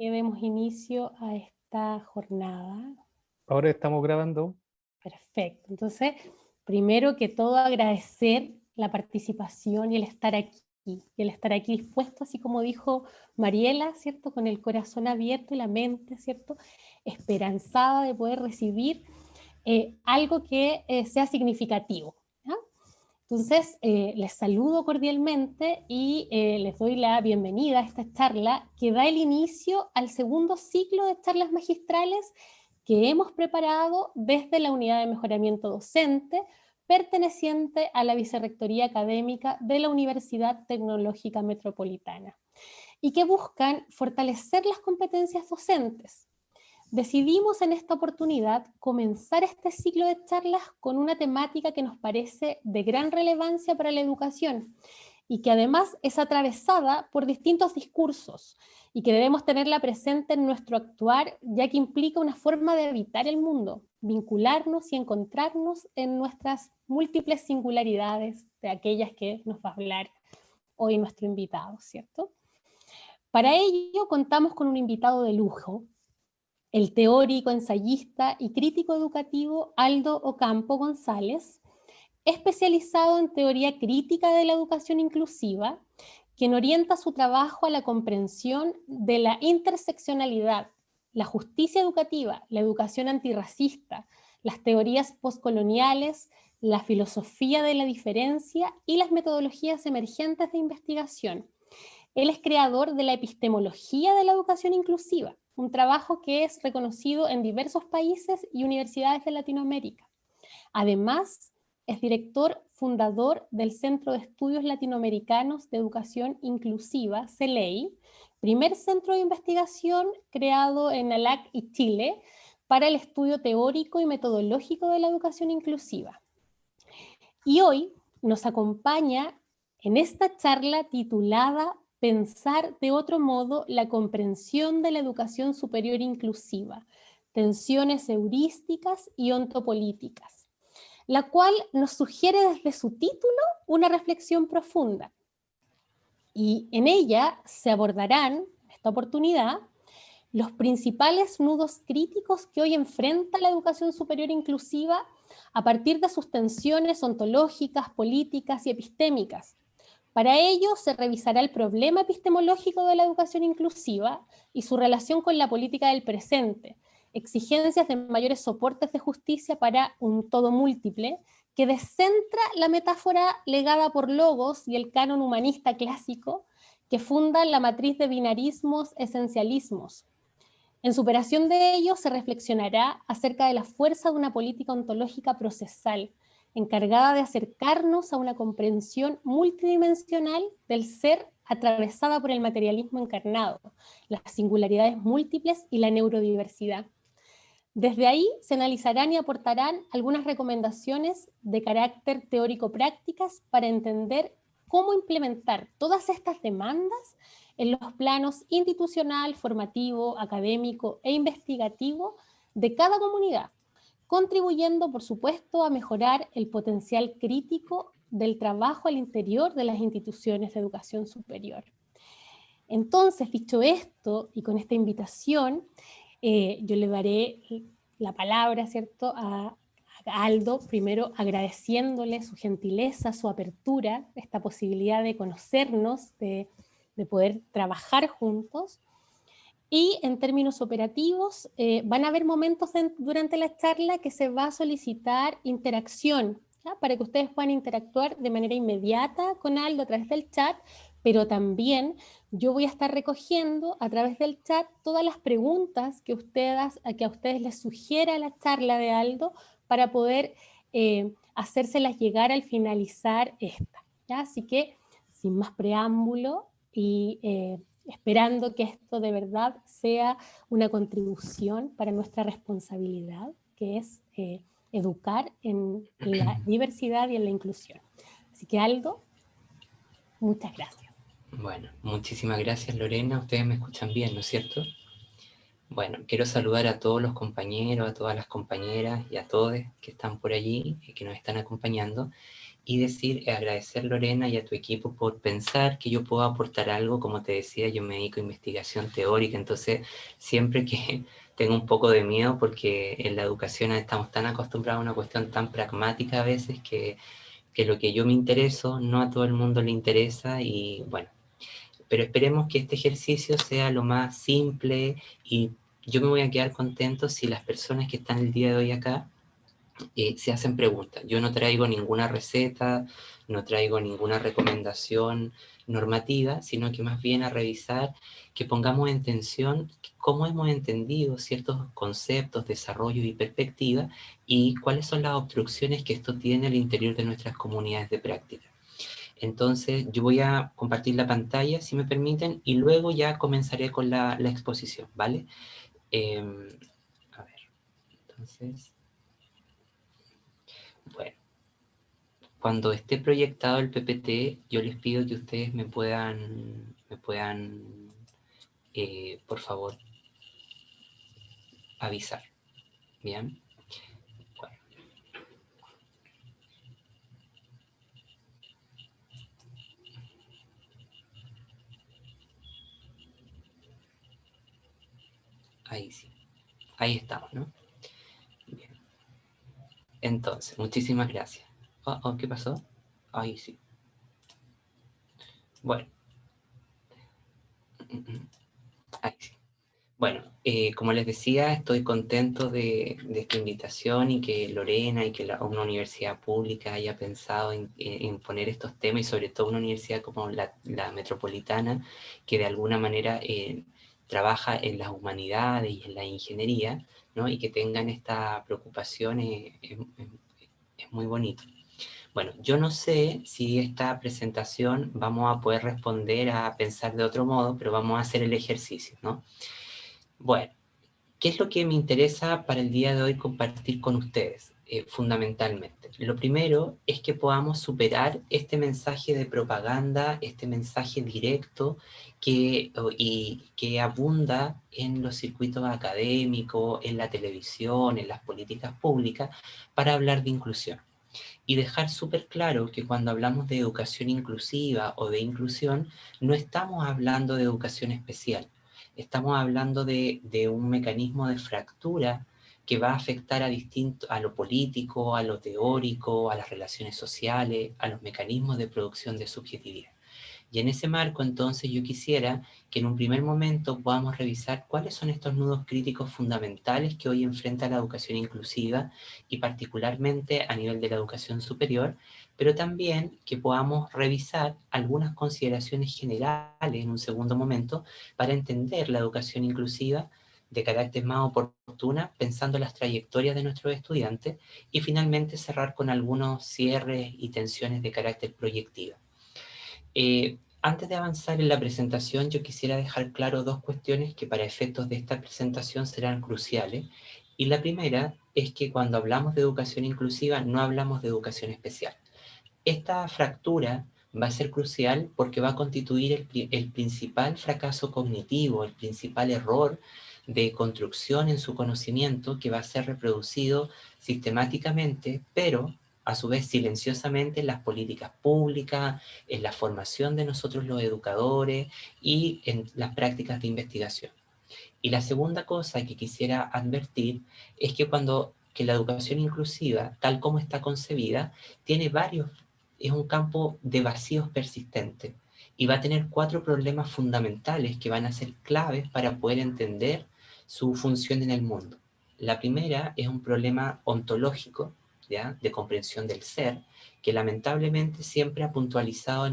que demos inicio a esta jornada. Ahora estamos grabando. Perfecto. Entonces, primero que todo, agradecer la participación y el estar aquí. Y el estar aquí dispuesto, así como dijo Mariela, ¿cierto? Con el corazón abierto y la mente, ¿cierto? Esperanzada de poder recibir algo que sea significativo. ¿Ya? Entonces, les saludo cordialmente y les doy la bienvenida a esta charla que da el inicio al segundo ciclo de charlas magistrales que hemos preparado desde la Unidad de Mejoramiento Docente, perteneciente a la Vicerrectoría Académica de la Universidad Tecnológica Metropolitana, y que buscan fortalecer las competencias docentes. Decidimos en esta oportunidad comenzar este ciclo de charlas con una temática que nos parece de gran relevancia para la educación y que además es atravesada por distintos discursos y que debemos tenerla presente en nuestro actuar, ya que implica una forma de habitar el mundo, vincularnos y encontrarnos en nuestras múltiples singularidades de aquellas que nos va a hablar hoy nuestro invitado, ¿cierto? Para ello contamos con un invitado de lujo, el teórico, ensayista y crítico educativo Aldo Ocampo González, especializado en teoría crítica de la educación inclusiva, quien orienta su trabajo a la comprensión de la interseccionalidad, la justicia educativa, la educación antirracista, las teorías postcoloniales, la filosofía de la diferencia y las metodologías emergentes de investigación. Él es creador de la epistemología de la educación inclusiva, un trabajo que es reconocido en diversos países y universidades de Latinoamérica. Además, es director fundador del Centro de Estudios Latinoamericanos de Educación Inclusiva, CELEI, primer centro de investigación creado en ALAC y Chile para el estudio teórico y metodológico de la educación inclusiva. Y hoy nos acompaña en esta charla titulada Pensar de otro modo la comprensión de la educación superior inclusiva, tensiones heurísticas y ontopolíticas, la cual nos sugiere desde su título una reflexión profunda. Y en ella se abordarán, en esta oportunidad, los principales nudos críticos que hoy enfrenta la educación superior inclusiva a partir de sus tensiones ontológicas, políticas y epistémicas. Para ello se revisará el problema epistemológico de la educación inclusiva y su relación con la política del presente, exigencias de mayores soportes de justicia para un todo múltiple que descentra la metáfora legada por Logos y el canon humanista clásico que fundan la matriz de binarismos, esencialismos. En superación de ello se reflexionará acerca de la fuerza de una política ontológica procesal, encargada de acercarnos a una comprensión multidimensional del ser atravesada por el materialismo encarnado, las singularidades múltiples y la neurodiversidad. Desde ahí se analizarán y aportarán algunas recomendaciones de carácter teórico-prácticas para entender cómo implementar todas estas demandas en los planos institucional, formativo, académico e investigativo de cada comunidad, contribuyendo, por supuesto, a mejorar el potencial crítico del trabajo al interior de las instituciones de educación superior. Entonces, dicho esto, y con esta invitación, yo le daré la palabra, ¿cierto?, a Aldo, primero agradeciéndole su gentileza, su apertura, esta posibilidad de conocernos, de poder trabajar juntos. Y en términos operativos, van a haber momentos durante la charla que se va a solicitar interacción, ¿ya? Para que ustedes puedan interactuar de manera inmediata con Aldo a través del chat, pero también yo voy a estar recogiendo a través del chat todas las preguntas que a ustedes les sugiera la charla de Aldo para poder hacérselas llegar al finalizar esta, ¿ya? Así que, sin más preámbulo y esperando que esto de verdad sea una contribución para nuestra responsabilidad, que es educar en la diversidad y en la inclusión. Así que Aldo, muchas gracias. Bueno, muchísimas gracias Lorena, ustedes me escuchan bien, ¿no es cierto? Bueno, quiero saludar a todos los compañeros, a todas las compañeras y a todos que están por allí y que nos están acompañando. y decir, agradecer, Lorena, y a tu equipo por pensar que yo puedo aportar algo. Como te decía, yo me dedico a investigación teórica, entonces siempre que tengo un poco de miedo porque en la educación estamos tan acostumbrados a una cuestión tan pragmática a veces que lo que yo me intereso no a todo el mundo le interesa, y bueno, pero esperemos que este ejercicio sea lo más simple, y yo me voy a quedar contento si las personas que están el día de hoy acá se hacen preguntas. Yo no traigo ninguna receta, no traigo ninguna recomendación normativa, sino que más bien a revisar, que pongamos en tensión cómo hemos entendido ciertos conceptos, desarrollo y perspectiva, y cuáles son las obstrucciones que esto tiene al interior de nuestras comunidades de práctica. Entonces, yo voy a compartir la pantalla, si me permiten, y luego ya comenzaré con la exposición, ¿vale? A ver, entonces, bueno. Cuando esté proyectado el PPT, yo les pido que ustedes me puedan por favor, avisar. ¿Bien? Bueno, ahí sí. Ahí estamos, ¿no? Bien. Entonces, muchísimas gracias. ¿Qué pasó? Ahí sí. Bueno. Ahí sí. Bueno, como les decía, estoy contento de esta invitación, y que Lorena y que una universidad pública haya pensado en poner estos temas, y sobre todo una universidad como la Metropolitana, que de alguna manera trabaja en las humanidades y en la ingeniería, ¿no? Y que tengan esta preocupación es muy bonito. Bueno, yo no sé si esta presentación vamos a poder responder a pensar de otro modo, pero vamos a hacer el ejercicio, ¿no? Bueno, ¿qué es lo que me interesa para el día de hoy compartir con ustedes? Fundamentalmente, lo primero es que podamos superar este mensaje de propaganda, este mensaje directo que abunda en los circuitos académicos, en la televisión, en las políticas públicas, para hablar de inclusión. Y dejar súper claro que cuando hablamos de educación inclusiva o de inclusión, no estamos hablando de educación especial. Estamos hablando de un mecanismo de fractura que va a afectar a lo político, a lo teórico, a las relaciones sociales, a los mecanismos de producción de subjetividad. Y en ese marco, entonces, yo quisiera que en un primer momento podamos revisar cuáles son estos nudos críticos fundamentales que hoy enfrenta la educación inclusiva, y particularmente a nivel de la educación superior, pero también que podamos revisar algunas consideraciones generales en un segundo momento para entender la educación inclusiva de carácter más oportuna, pensando las trayectorias de nuestros estudiantes, y finalmente cerrar con algunos cierres y tensiones de carácter proyectivo. Antes de avanzar en la presentación, yo quisiera dejar claro dos cuestiones que para efectos de esta presentación serán cruciales. Y la primera es que cuando hablamos de educación inclusiva no hablamos de educación especial. Esta fractura va a ser crucial porque va a constituir el principal fracaso cognitivo, el principal error de construcción en su conocimiento, que va a ser reproducido sistemáticamente, pero a su vez silenciosamente, en las políticas públicas, en la formación de nosotros los educadores y en las prácticas de investigación. Y la segunda cosa que quisiera advertir es que la educación inclusiva, tal como está concebida, es un campo de vacíos persistentes, y va a tener 4 problemas fundamentales que van a ser claves para poder entender su función en el mundo. La primera es un problema ontológico, ¿ya?, de comprensión del ser, que lamentablemente siempre ha puntualizado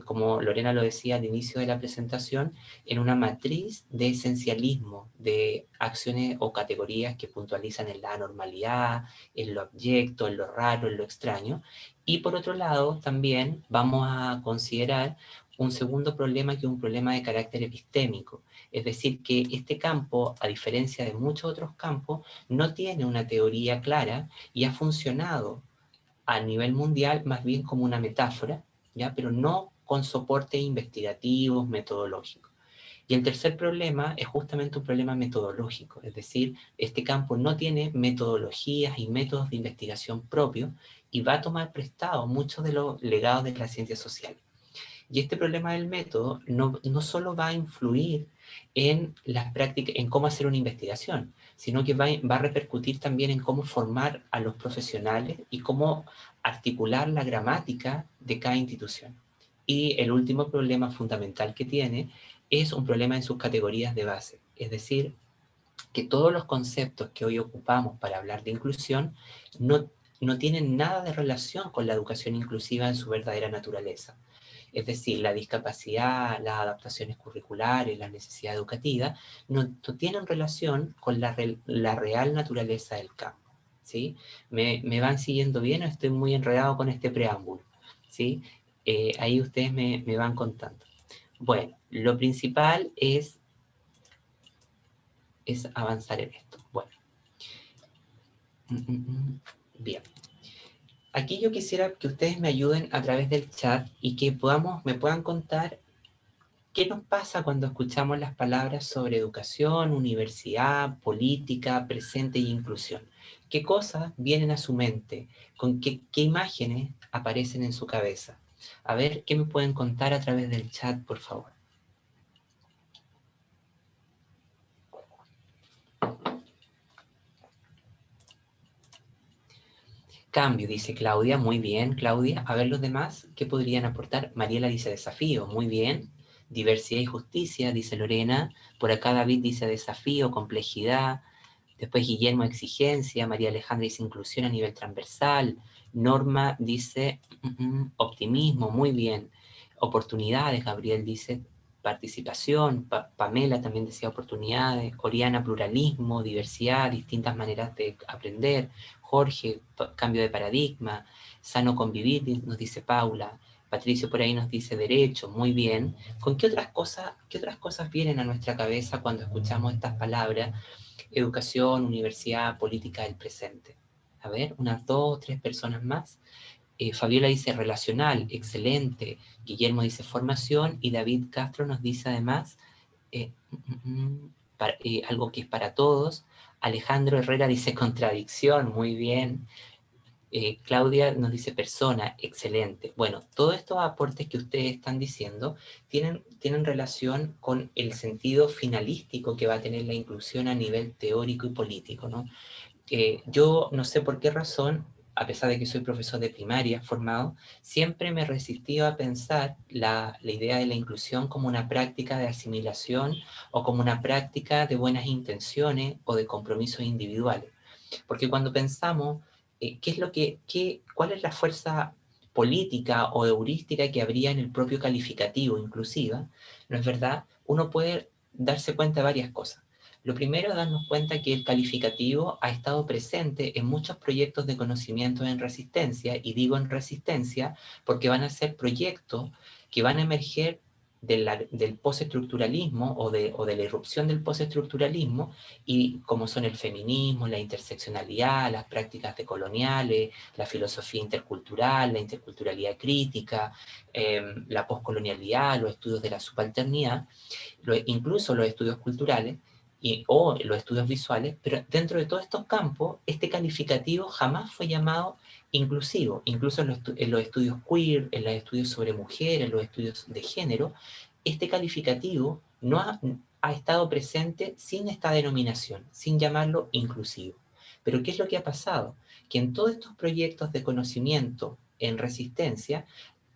como Lorena lo decía al inicio de la presentación, en una matriz de esencialismo, de acciones o categorías que puntualizan en la anormalidad, en lo abyecto, en lo raro, en lo extraño. Y por otro lado, también vamos a considerar un segundo problema, que es un problema de carácter epistémico. Es decir, que este campo, a diferencia de muchos otros campos, no tiene una teoría clara y ha funcionado a nivel mundial más bien como una metáfora, ¿ya?, pero no con soportes investigativos, metodológicos. Y el tercer problema es justamente un problema metodológico, es decir, este campo no tiene metodologías y métodos de investigación propios, y va a tomar prestado muchos de los legados de la ciencia social. Y este problema del método no solo va a influir en las prácticas, en cómo hacer una investigación, sino que va a repercutir también en cómo formar a los profesionales y cómo articular la gramática de cada institución. Y el último problema fundamental que tiene es un problema en sus categorías de base, es decir, que todos los conceptos que hoy ocupamos para hablar de inclusión no tienen nada de relación con la educación inclusiva en su verdadera naturaleza. Es decir, la discapacidad, las adaptaciones curriculares, la necesidad educativa, no tienen relación con la real naturaleza del campo. ¿Sí? ¿Me van siguiendo bien o estoy muy enredado con este preámbulo? ¿Sí? Ahí ustedes me van contando. Bueno, lo principal es avanzar en esto. Bueno. Bien. Aquí yo quisiera que ustedes me ayuden a través del chat y que me puedan contar qué nos pasa cuando escuchamos las palabras sobre educación, universidad, política, presente y inclusión. ¿Qué cosas vienen a su mente? ¿Con qué imágenes aparecen en su cabeza? A ver, ¿qué me pueden contar a través del chat, por favor? Cambio, dice Claudia. Muy bien, Claudia. A ver los demás, ¿qué podrían aportar? Mariela dice desafío. Muy bien. Diversidad y justicia, dice Lorena. Por acá David dice desafío, complejidad. Después Guillermo, exigencia. María Alejandra dice inclusión a nivel transversal. Norma dice optimismo. Muy bien. Oportunidades, Gabriel dice participación. Pamela también decía oportunidades. Oriana, pluralismo, diversidad, distintas maneras de aprender. Jorge, cambio de paradigma. Sano convivir, nos dice Paula. Patricio por ahí nos dice derecho, muy bien. ¿Con qué otras cosas vienen a nuestra cabeza cuando escuchamos estas palabras? Educación, universidad, política del presente. A ver, unas 2 o 3 personas más. Fabiola dice relacional, excelente. Guillermo dice formación y David Castro nos dice además algo que es para todos. Alejandro Herrera dice contradicción, muy bien. Claudia nos dice persona, excelente. Bueno, todos estos aportes que ustedes están diciendo tienen relación con el sentido finalístico que va a tener la inclusión a nivel teórico y político, ¿no? Yo no sé por qué razón, a pesar de que soy profesor de primaria formado, siempre me he resistido a pensar la idea de la inclusión como una práctica de asimilación o como una práctica de buenas intenciones o de compromisos individuales. Porque cuando pensamos cuál es la fuerza política o heurística que habría en el propio calificativo inclusiva, ¿no es verdad? Uno puede darse cuenta de varias cosas. Lo primero es darnos cuenta que el calificativo ha estado presente en muchos proyectos de conocimiento en resistencia, y digo en resistencia porque van a ser proyectos que van a emerger del postestructuralismo o de la irrupción del postestructuralismo, y como son el feminismo, la interseccionalidad, las prácticas decoloniales, la filosofía intercultural, la interculturalidad crítica, la poscolonialidad, los estudios de la subalternidad, incluso los estudios culturales o los estudios visuales, pero dentro de todos estos campos, este calificativo jamás fue llamado inclusivo. Incluso en los estudios queer, en los estudios sobre mujeres, en los estudios de género, este calificativo no ha estado presente sin esta denominación, sin llamarlo inclusivo. Pero ¿qué es lo que ha pasado? Que en todos estos proyectos de conocimiento en resistencia,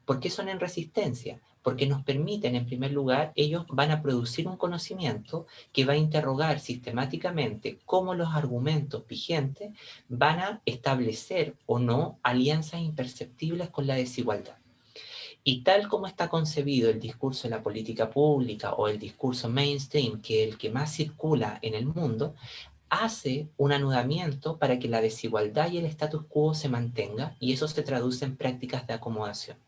¿por qué son en resistencia? Porque nos permiten, en primer lugar, ellos van a producir un conocimiento que va a interrogar sistemáticamente cómo los argumentos vigentes van a establecer o no alianzas imperceptibles con la desigualdad. Y tal como está concebido el discurso de la política pública o el discurso mainstream, que es el que más circula en el mundo, hace un anudamiento para que la desigualdad y el status quo se mantenga, y eso se traduce en prácticas de acomodación.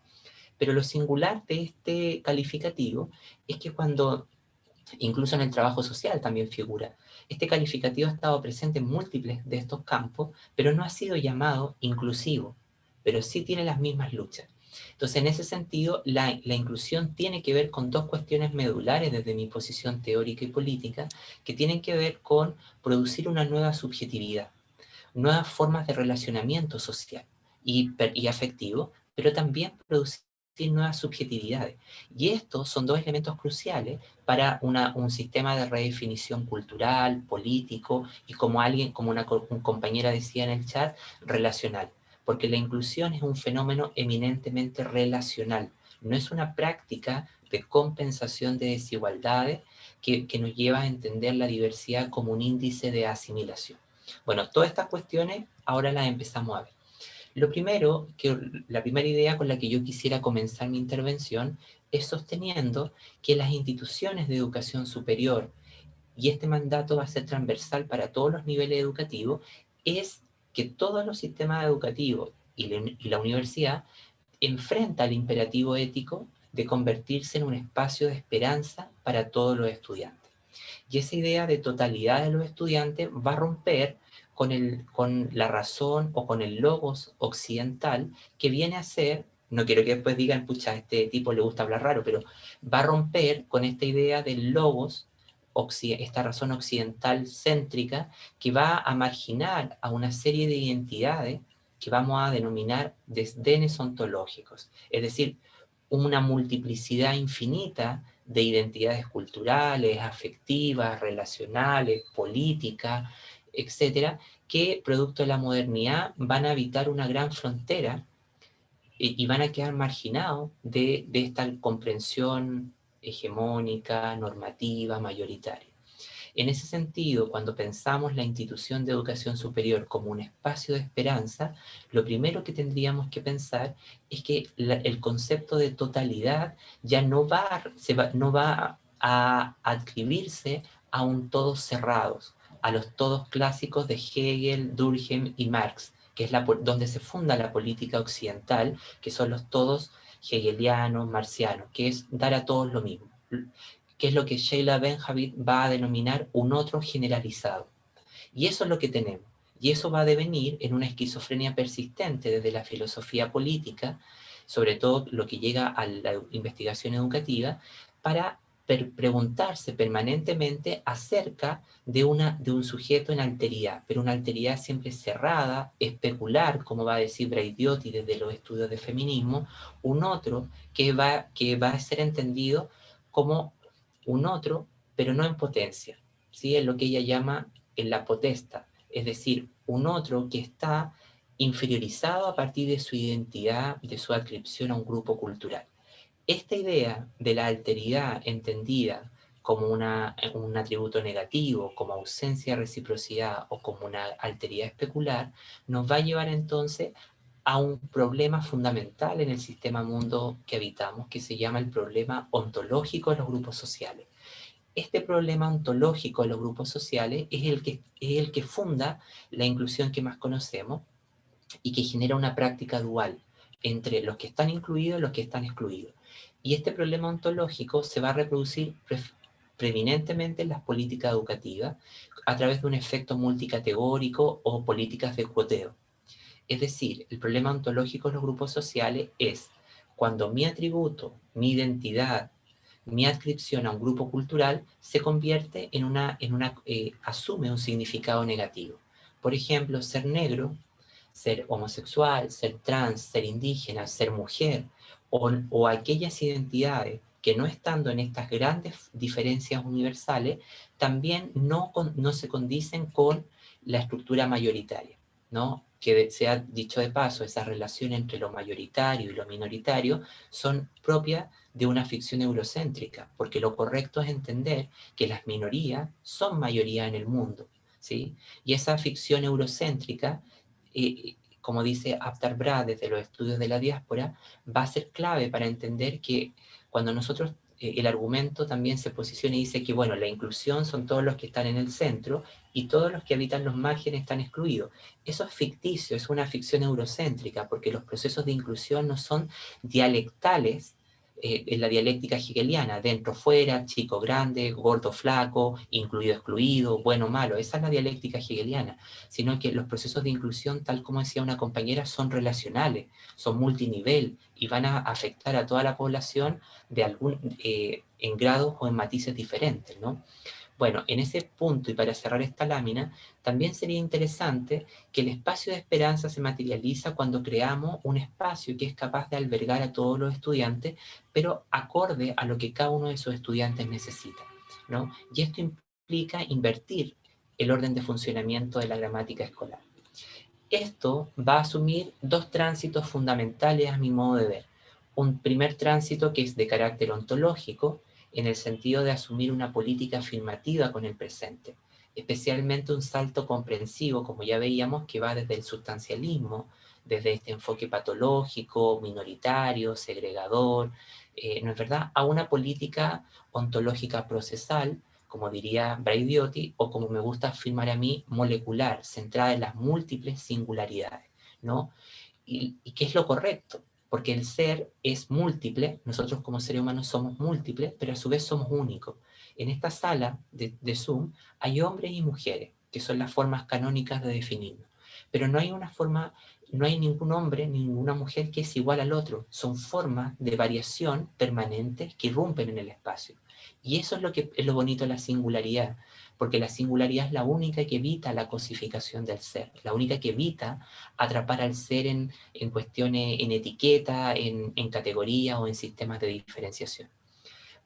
Pero lo singular de este calificativo es que cuando, incluso en el trabajo social también figura, este calificativo ha estado presente en múltiples de estos campos, pero no ha sido llamado inclusivo, pero sí tiene las mismas luchas. Entonces, en ese sentido, la inclusión tiene que ver con dos cuestiones medulares desde mi posición teórica y política, que tienen que ver con producir una nueva subjetividad, nuevas formas de relacionamiento social. y afectivo, pero también producir nuevas subjetividades. Y estos son dos elementos cruciales para un sistema de redefinición cultural, político y como una compañera decía en el chat, relacional. Porque la inclusión es un fenómeno eminentemente relacional, no es una práctica de compensación de desigualdades que nos lleva a entender la diversidad como un índice de asimilación. Bueno, todas estas cuestiones ahora las empezamos a ver. La primera idea con la que yo quisiera comenzar mi intervención es sosteniendo que las instituciones de educación superior, y este mandato va a ser transversal para todos los niveles educativos, es que todos los sistemas educativos y la universidad enfrenta el imperativo ético de convertirse en un espacio de esperanza para todos los estudiantes. Y esa idea de totalidad de los estudiantes va a romper con la razón o con el logos occidental que viene a ser, no quiero que después digan, pucha, a este tipo le gusta hablar raro, pero va a romper con esta idea del logos, esta razón occidental céntrica, que va a marginar a una serie de identidades que vamos a denominar desdenes ontológicos, es decir, una multiplicidad infinita de identidades culturales, afectivas, relacionales, políticas, etcétera, que producto de la modernidad van a habitar una gran frontera y van a quedar marginados de esta comprensión hegemónica, normativa, mayoritaria. En ese sentido, cuando pensamos la institución de educación superior como un espacio de esperanza, lo primero que tendríamos que pensar es que el concepto de totalidad ya no va a adscribirse a un todos cerrados, a los todos clásicos de Hegel, Durkheim y Marx, que es donde se funda la política occidental, que son los todos hegelianos, marxianos, que es dar a todos lo mismo, que es lo que Sheila Benjamin va a denominar un otro generalizado. Y eso es lo que tenemos. Y eso va a devenir en una esquizofrenia persistente desde la filosofía política, sobre todo lo que llega a la investigación educativa, para preguntarse permanentemente acerca de un sujeto en alteridad, pero una alteridad siempre cerrada, especular, como va a decir Braidiotti desde los estudios de feminismo, un otro que va a ser entendido como un otro, pero no en potencia, ¿sí? Es lo que ella llama en la potesta, es decir, un otro que está inferiorizado a partir de su identidad, de su adscripción a un grupo cultural. Esta idea de la alteridad entendida como un atributo negativo, como ausencia de reciprocidad o como una alteridad especular, nos va a llevar entonces a un problema fundamental en el sistema mundo que habitamos, que se llama el problema ontológico de los grupos sociales. Este problema ontológico de los grupos sociales es el que funda la inclusión que más conocemos y que genera una práctica dual entre los que están incluidos y los que están excluidos. Y este problema ontológico se va a reproducir preeminentemente en las políticas educativas a través de un efecto multicategórico o políticas de cuoteo. Es decir, el problema ontológico de los grupos sociales es cuando mi atributo, mi identidad, mi adscripción a un grupo cultural se convierte asume un significado negativo. Por ejemplo, ser negro, ser homosexual, ser trans, ser indígena, ser mujer, o aquellas identidades que no estando en estas grandes diferencias universales, también no se condicen con la estructura mayoritaria, ¿no? Que se ha dicho de paso, esa relación entre lo mayoritario y lo minoritario son propias de una ficción eurocéntrica, porque lo correcto es entender que las minorías son mayoría en el mundo, ¿sí? Y esa ficción eurocéntrica, como dice Aptar Bra desde los estudios de la diáspora, va a ser clave para entender que cuando nosotros, el argumento también se posiciona y dice que, bueno, la inclusión son todos los que están en el centro y todos los que habitan los márgenes están excluidos. Eso es ficticio, es una ficción eurocéntrica, porque los procesos de inclusión no son dialectales, en la dialéctica hegeliana, dentro, fuera, chico, grande, gordo, flaco, incluido, excluido, bueno, malo. Esa es la dialéctica hegeliana, sino que los procesos de inclusión, tal como decía una compañera, son relacionales, son multinivel y van a afectar a toda la población en grados o en matices diferentes, ¿no? Bueno, en ese punto, y para cerrar esta lámina, también sería interesante que el espacio de esperanza se materializa cuando creamos un espacio que es capaz de albergar a todos los estudiantes, pero acorde a lo que cada uno de esos estudiantes necesita, ¿no? Y esto implica invertir el orden de funcionamiento de la gramática escolar. Esto va a asumir dos tránsitos fundamentales a mi modo de ver. Un primer tránsito que es de carácter ontológico, en el sentido de asumir una política afirmativa con el presente, especialmente un salto comprensivo, como ya veíamos, que va desde el sustancialismo, desde este enfoque patológico, minoritario, segregador, ¿no es verdad?, a una política ontológica procesal, como diría Braidiotti, o como me gusta afirmar a mí, molecular, centrada en las múltiples singularidades, ¿no? ¿Y qué es lo correcto? Porque el ser es múltiple, nosotros como seres humanos somos múltiples, pero a su vez somos únicos. En esta sala de Zoom hay hombres y mujeres, que son las formas canónicas de definirnos. Pero no hay una forma, no hay ningún hombre, ninguna mujer que es igual al otro. Son formas de variación permanentes que irrumpen en el espacio. Y eso es lo que es lo bonito de la singularidad, porque la singularidad es la única que evita la cosificación del ser, la única que evita atrapar al ser en cuestiones, en etiqueta, en categoría o en sistemas de diferenciación.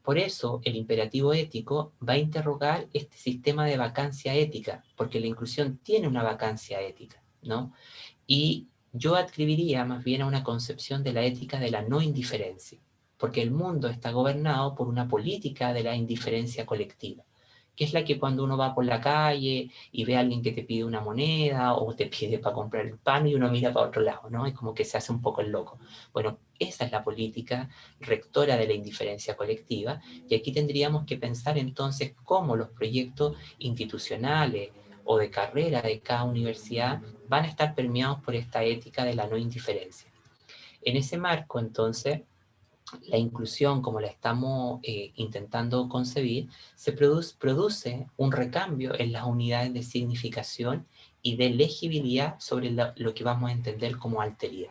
Por eso, el imperativo ético va a interrogar este sistema de vacancia ética, porque la inclusión tiene una vacancia ética, ¿no? Y yo adscribiría más bien a una concepción de la ética de la no indiferencia, porque el mundo está gobernado por una política de la indiferencia colectiva, que es la que cuando uno va por la calle y ve a alguien que te pide una moneda o te pide para comprar el pan y uno mira para otro lado, ¿no? Es como que se hace un poco el loco. Bueno, esa es la política rectora de la indiferencia colectiva, y aquí tendríamos que pensar entonces cómo los proyectos institucionales o de carrera de cada universidad van a estar permeados por esta ética de la no indiferencia. En ese marco, entonces, la inclusión, como la estamos intentando concebir, se produce un recambio en las unidades de significación y de legibilidad sobre lo que vamos a entender como alteridad,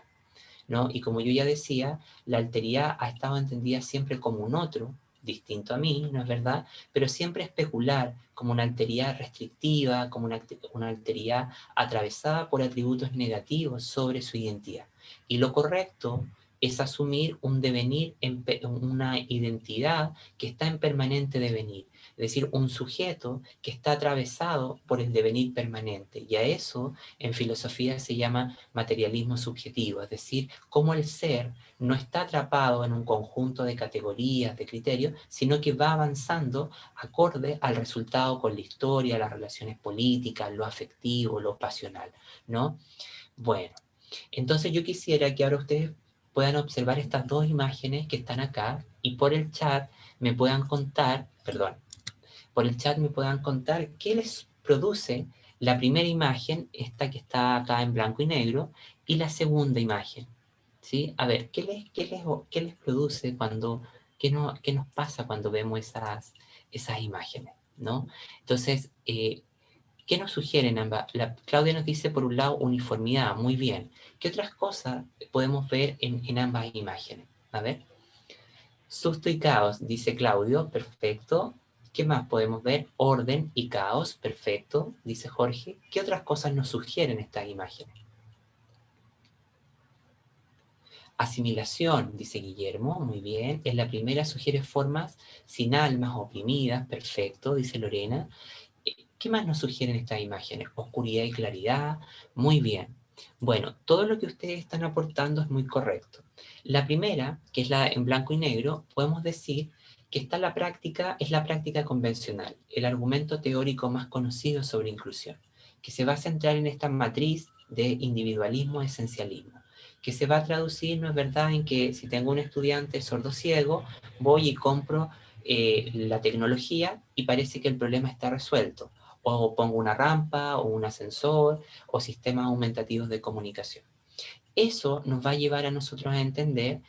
¿no? Y como yo ya decía, la alteridad ha estado entendida siempre como un otro, distinto a mí, ¿no es verdad? Pero siempre especular, como una alteridad restrictiva, como una alteridad atravesada por atributos negativos sobre su identidad. Y lo correcto es asumir un devenir, una identidad que está en permanente devenir, es decir, un sujeto que está atravesado por el devenir permanente. Y a eso en filosofía se llama materialismo subjetivo, es decir, cómo el ser no está atrapado en un conjunto de categorías, de criterios, sino que va avanzando acorde al resultado con la historia, las relaciones políticas, lo afectivo, lo pasional, ¿no? Bueno, entonces yo quisiera que ahora ustedes puedan observar estas dos imágenes que están acá y por el chat me puedan contar, perdón, por el chat me puedan contar qué les produce la primera imagen, esta que está acá en blanco y negro, y la segunda imagen, ¿sí? A ver, ¿qué les produce cuando, qué nos pasa cuando vemos esas imágenes, ¿no? Entonces, ¿qué nos sugieren ambas? Claudia nos dice, por un lado, uniformidad, muy bien. ¿Qué otras cosas podemos ver en ambas imágenes? A ver. Susto y caos, dice Claudio, perfecto. ¿Qué más podemos ver? Orden y caos, perfecto, dice Jorge. ¿Qué otras cosas nos sugieren estas imágenes? Asimilación, dice Guillermo, muy bien. En la primera sugiere formas sin almas oprimidas, perfecto, dice Lorena. ¿Qué más nos sugieren estas imágenes? Oscuridad y claridad, muy bien. Bueno, todo lo que ustedes están aportando es muy correcto. La primera, que es la en blanco y negro, podemos decir que está la práctica, es la práctica convencional, el argumento teórico más conocido sobre inclusión, que se va a centrar en esta matriz de individualismo-esencialismo, que se va a traducir, ¿no es verdad?, en que si tengo un estudiante sordo-ciego, voy y compro la tecnología y parece que el problema está resuelto. O pongo una rampa, o un ascensor, o sistemas aumentativos de comunicación. Eso nos va a llevar a nosotros a entender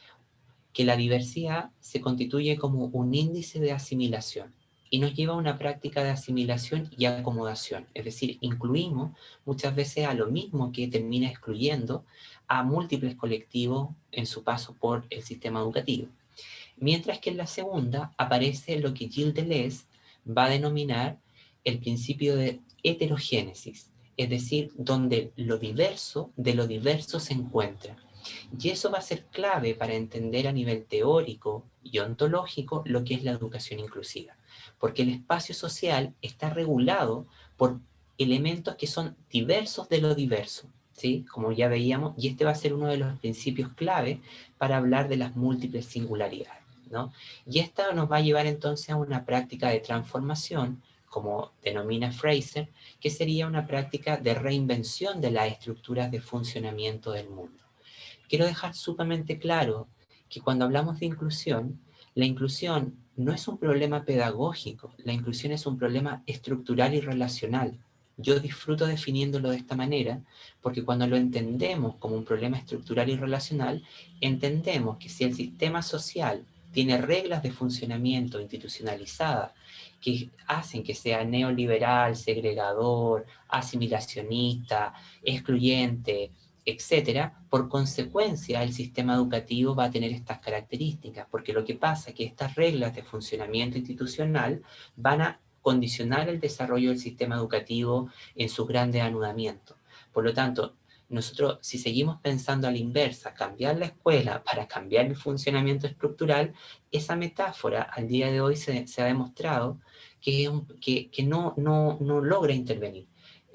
que la diversidad se constituye como un índice de asimilación y nos lleva a una práctica de asimilación y acomodación. Es decir, incluimos muchas veces a lo mismo que termina excluyendo a múltiples colectivos en su paso por el sistema educativo. Mientras que en la segunda aparece lo que Gilles Deleuze va a denominar el principio de heterogénesis, es decir, donde de lo diverso se encuentra. Y eso va a ser clave para entender a nivel teórico y ontológico lo que es la educación inclusiva, porque el espacio social está regulado por elementos que son diversos de lo diverso, ¿sí? Como ya veíamos, y este va a ser uno de los principios clave para hablar de las múltiples singularidades, ¿no? Y esta nos va a llevar entonces a una práctica de transformación, como denomina Fraser, que sería una práctica de reinvención de las estructuras de funcionamiento del mundo. Quiero dejar sumamente claro que cuando hablamos de inclusión, la inclusión no es un problema pedagógico, la inclusión es un problema estructural y relacional. Yo disfruto definiéndolo de esta manera porque cuando lo entendemos como un problema estructural y relacional, entendemos que si el sistema social tiene reglas de funcionamiento institucionalizadas que hacen que sea neoliberal, segregador, asimilacionista, excluyente, etcétera, por consecuencia el sistema educativo va a tener estas características, porque lo que pasa es que estas reglas de funcionamiento institucional van a condicionar el desarrollo del sistema educativo en sus grandes anudamientos. Por lo tanto, nosotros, si seguimos pensando a la inversa, cambiar la escuela para cambiar el funcionamiento estructural, esa metáfora al día de hoy se ha demostrado que no logra intervenir,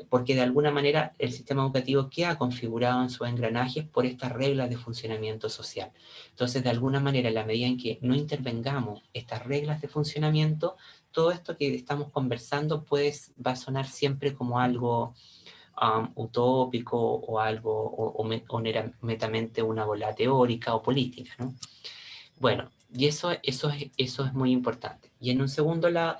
porque de alguna manera el sistema educativo queda configurado en sus engranajes por estas reglas de funcionamiento social. Entonces, de alguna manera, en la medida en que no intervengamos estas reglas de funcionamiento, todo esto que estamos conversando va a sonar siempre como algo utópico o algo, o netamente una bola teórica o política, ¿no? Bueno, y eso es muy importante. Y en un segunda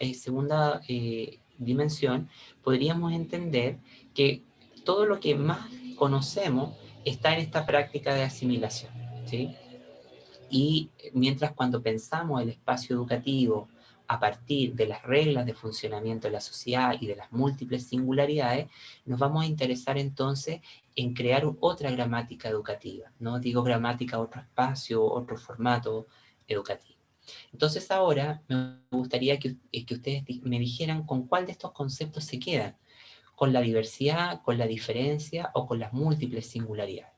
dimensión, podríamos entender que todo lo que más conocemos está en esta práctica de asimilación, ¿sí? Y mientras cuando pensamos el espacio educativo a partir de las reglas de funcionamiento de la sociedad y de las múltiples singularidades, nos vamos a interesar entonces en crear otra gramática educativa, ¿no? Digo gramática, otro espacio, otro formato educativo. Entonces ahora me gustaría que ustedes me dijeran con cuál de estos conceptos se quedan, con la diversidad, con la diferencia o con las múltiples singularidades.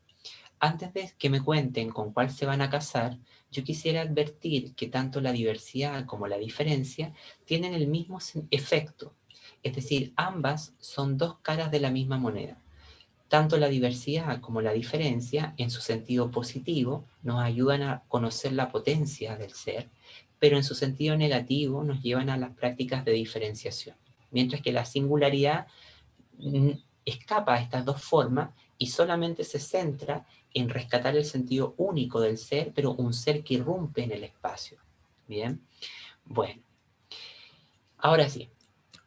Antes de que me cuenten con cuál se van a casar, yo quisiera advertir que tanto la diversidad como la diferencia tienen el mismo efecto. Es decir, ambas son dos caras de la misma moneda. Tanto la diversidad como la diferencia, en su sentido positivo, nos ayudan a conocer la potencia del ser, pero en su sentido negativo nos llevan a las prácticas de diferenciación. Mientras que la singularidad escapa a estas dos formas y solamente se centra en rescatar el sentido único del ser, pero un ser que irrumpe en el espacio. Bien, bueno. Ahora sí,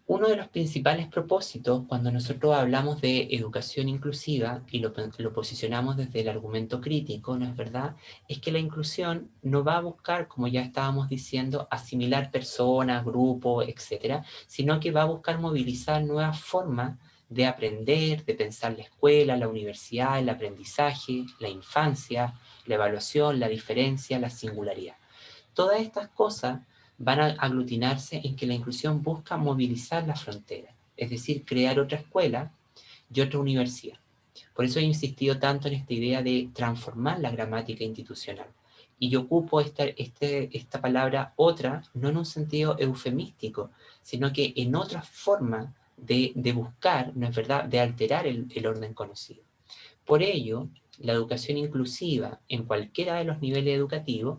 uno de los principales propósitos cuando nosotros hablamos de educación inclusiva y lo posicionamos desde el argumento crítico, ¿no es verdad? Es que la inclusión no va a buscar, como ya estábamos diciendo, asimilar personas, grupos, etcétera, sino que va a buscar movilizar nuevas formas de aprender, de pensar la escuela, la universidad, el aprendizaje, la infancia, la evaluación, la diferencia, la singularidad. Todas estas cosas van a aglutinarse en que la inclusión busca movilizar las fronteras, es decir, crear otra escuela y otra universidad. Por eso he insistido tanto en esta idea de transformar la gramática institucional. Y yo ocupo esta palabra otra, no en un sentido eufemístico, sino que en otra forma de buscar, ¿no es verdad?, de alterar el orden conocido. Por ello, la educación inclusiva en cualquiera de los niveles educativos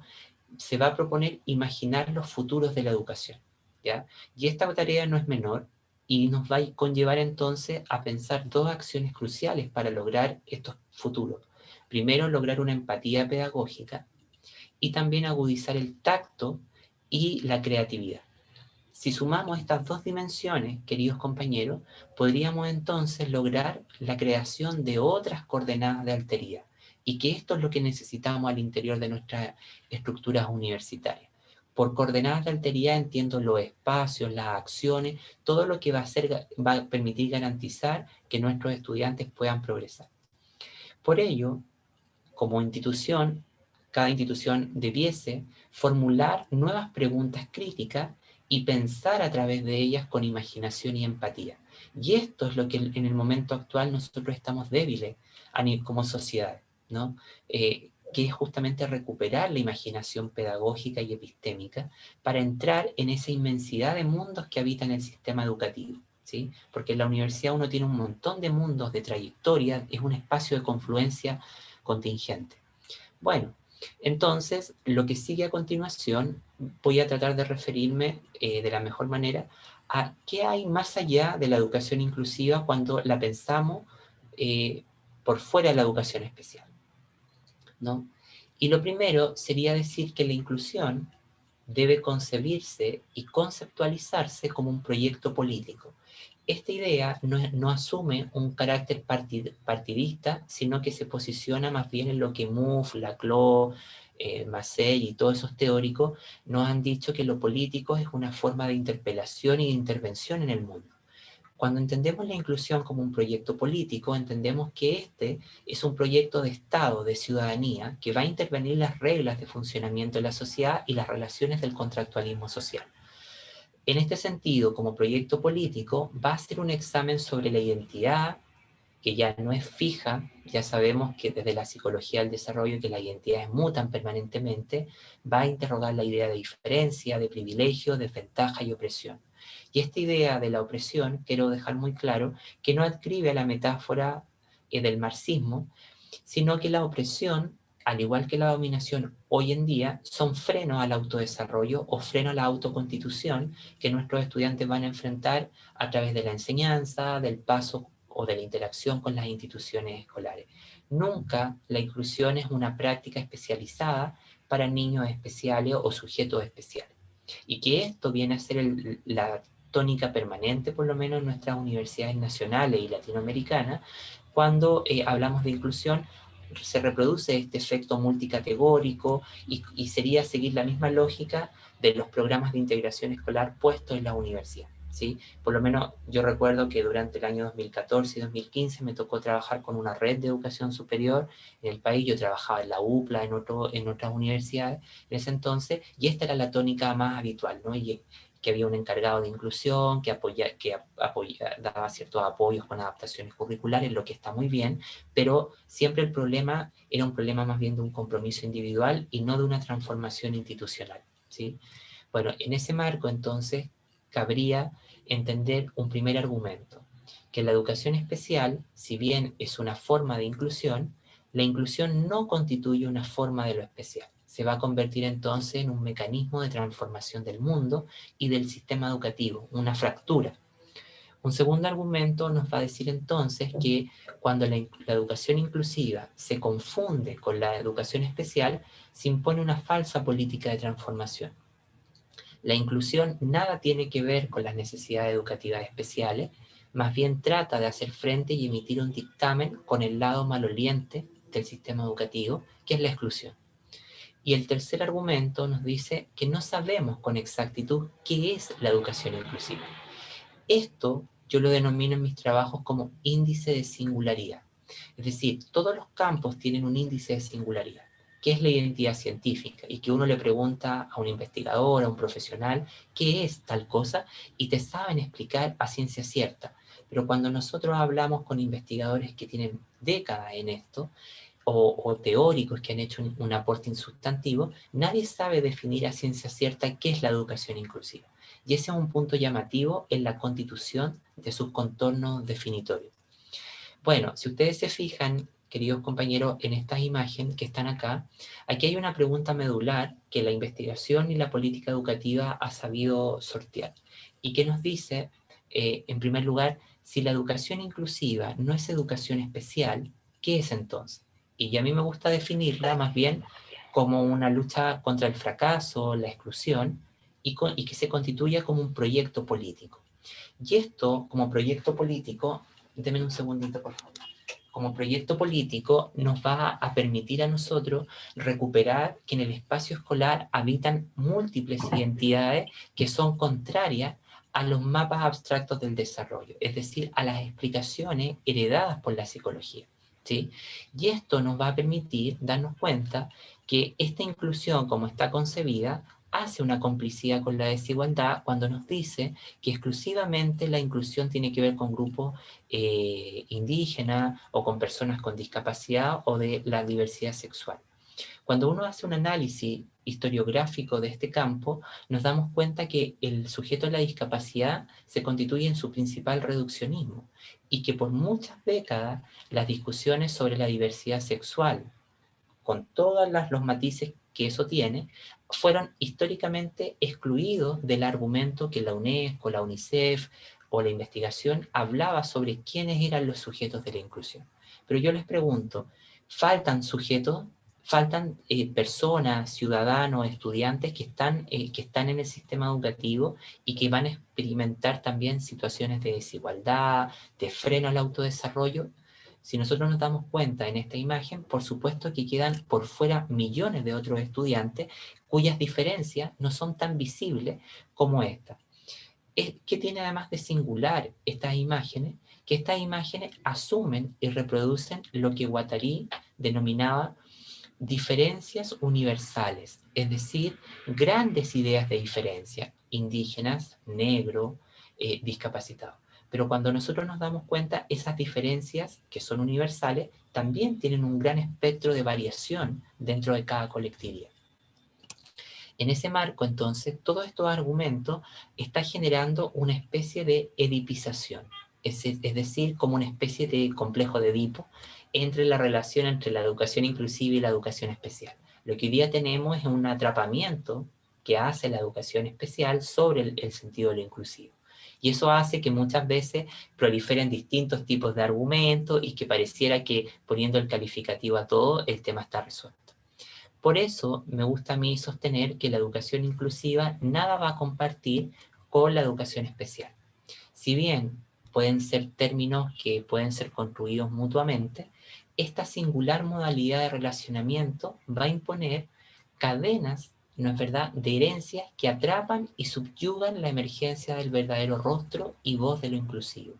se va a proponer imaginar los futuros de la educación, ¿ya? Y esta tarea no es menor y nos va a conllevar entonces a pensar dos acciones cruciales para lograr estos futuros. Primero, lograr una empatía pedagógica y también agudizar el tacto y la creatividad. Si sumamos estas dos dimensiones, queridos compañeros, podríamos entonces lograr la creación de otras coordenadas de alteridad, y que esto es lo que necesitamos al interior de nuestras estructuras universitarias. Por coordenadas de alteridad entiendo los espacios, las acciones, todo lo que va a permitir garantizar que nuestros estudiantes puedan progresar. Por ello, como institución, cada institución debiese formular nuevas preguntas críticas y pensar a través de ellas con imaginación y empatía. Y esto es lo que en el momento actual nosotros estamos débiles como sociedad, ¿no? Que es justamente recuperar la imaginación pedagógica y epistémica para entrar en esa inmensidad de mundos que habitan el sistema educativo, ¿sí? Porque en la universidad uno tiene un montón de mundos, de trayectoria, es un espacio de confluencia contingente. Bueno, entonces, lo que sigue a continuación, voy a tratar de referirme de la mejor manera a qué hay más allá de la educación inclusiva cuando la pensamos por fuera de la educación especial, ¿no? Y lo primero sería decir que la inclusión debe concebirse y conceptualizarse como un proyecto político. Esta idea no asume un carácter partidista, sino que se posiciona más bien en lo que Mouffe, Laclau, Marcel y todos esos teóricos nos han dicho, que lo político es una forma de interpelación y de intervención en el mundo. Cuando entendemos la inclusión como un proyecto político, entendemos que este es un proyecto de Estado, de ciudadanía, que va a intervenir las reglas de funcionamiento de la sociedad y las relaciones del contractualismo social. En este sentido, como proyecto político, va a ser un examen sobre la identidad, que ya no es fija. Ya sabemos que desde la psicología del desarrollo que las identidades mutan permanentemente. Va a interrogar la idea de diferencia, de privilegio, desventaja y opresión. Y esta idea de la opresión, quiero dejar muy claro, que no adscribe a la metáfora del marxismo, sino que la opresión, al igual que la dominación hoy en día, son frenos al autodesarrollo o freno a la autoconstitución que nuestros estudiantes van a enfrentar a través de la enseñanza, del paso o de la interacción con las instituciones escolares. Nunca la inclusión es una práctica especializada para niños especiales o sujetos especiales. Y que esto viene a ser la tónica permanente, por lo menos en nuestras universidades nacionales y latinoamericanas, cuando hablamos de inclusión. Se reproduce este efecto multicategórico y sería seguir la misma lógica de los programas de integración escolar puestos en la universidad, ¿sí? Por lo menos yo recuerdo que durante el año 2014 y 2015 me tocó trabajar con una red de educación superior en el país. Yo trabajaba en la UPLA, en otras universidades en ese entonces, y esta era la tónica más habitual, ¿no? Y que había un encargado de inclusión que daba ciertos apoyos con adaptaciones curriculares, lo que está muy bien, pero siempre el problema era un problema más bien de un compromiso individual y no de una transformación institucional, ¿sí? Bueno, en ese marco entonces cabría entender un primer argumento, que la educación especial, si bien es una forma de inclusión, la inclusión no constituye una forma de lo especial. Se va a convertir entonces en un mecanismo de transformación del mundo y del sistema educativo, una fractura. Un segundo argumento nos va a decir entonces que cuando la educación inclusiva se confunde con la educación especial, se impone una falsa política de transformación. La inclusión nada tiene que ver con las necesidades educativas especiales, más bien trata de hacer frente y emitir un dictamen con el lado maloliente del sistema educativo, que es la exclusión. Y el tercer argumento nos dice que no sabemos con exactitud qué es la educación inclusiva. Esto yo lo denomino en mis trabajos como índice de singularidad. Es decir, todos los campos tienen un índice de singularidad, que es la identidad científica, y que uno le pregunta a un investigador, a un profesional, ¿qué es tal cosa? Y te saben explicar a ciencia cierta. Pero cuando nosotros hablamos con investigadores que tienen décadas en esto, o teóricos que han hecho un aporte insustantivo, nadie sabe definir a ciencia cierta qué es la educación inclusiva. Y ese es un punto llamativo en la constitución de sus contornos definitorios. Bueno, si ustedes se fijan, queridos compañeros, en estas imágenes que están acá, aquí hay una pregunta medular que la investigación y la política educativa ha sabido sortear, y que nos dice, en primer lugar, si la educación inclusiva no es educación especial, ¿qué es entonces? Y a mí me gusta definirla más bien como una lucha contra el fracaso, la exclusión, y que se constituya como un proyecto político. Y esto, como proyecto político, denme un segundito, por favor. Como proyecto político, nos va a permitir a nosotros recuperar que en el espacio escolar habitan múltiples identidades que son contrarias a los mapas abstractos del desarrollo, es decir, a las explicaciones heredadas por la psicología, ¿sí? Y esto nos va a permitir darnos cuenta que esta inclusión, como está concebida, hace una complicidad con la desigualdad cuando nos dice que exclusivamente la inclusión tiene que ver con grupos indígenas o con personas con discapacidad o de la diversidad sexual. Cuando uno hace un análisis historiográfico de este campo, nos damos cuenta que el sujeto de la discapacidad se constituye en su principal reduccionismo y que por muchas décadas las discusiones sobre la diversidad sexual, con todos los matices que eso tiene, fueron históricamente excluidos del argumento que la UNESCO, la UNICEF o la investigación hablaba sobre quiénes eran los sujetos de la inclusión. Pero yo les pregunto, ¿faltan sujetos? ¿Faltan personas, ciudadanos, estudiantes que están en el sistema educativo y que van a experimentar también situaciones de desigualdad, de freno al autodesarrollo? Si nosotros nos damos cuenta en esta imagen, por supuesto que quedan por fuera millones de otros estudiantes cuyas diferencias no son tan visibles como esta. ¿Qué tiene además de singular estas imágenes? Que estas imágenes asumen y reproducen lo que Guattari denominaba diferencias universales, es decir, grandes ideas de diferencia, indígenas, negro, discapacitados. Pero cuando nosotros nos damos cuenta, esas diferencias que son universales también tienen un gran espectro de variación dentro de cada colectividad. En ese marco, entonces, todos estos argumentos están generando una especie de edipización, es decir, como una especie de complejo de Edipo entre la relación entre la educación inclusiva y la educación especial. Lo que hoy día tenemos es un atrapamiento que hace la educación especial sobre el sentido de lo inclusivo. Y eso hace que muchas veces proliferen distintos tipos de argumentos y que pareciera que poniendo el calificativo a todo, el tema está resuelto. Por eso me gusta a mí sostener que la educación inclusiva nada va a compartir con la educación especial. Si bien pueden ser términos que pueden ser construidos mutuamente, esta singular modalidad de relacionamiento va a imponer cadenas, ¿no es verdad?, de herencias que atrapan y subyugan la emergencia del verdadero rostro y voz de lo inclusivo.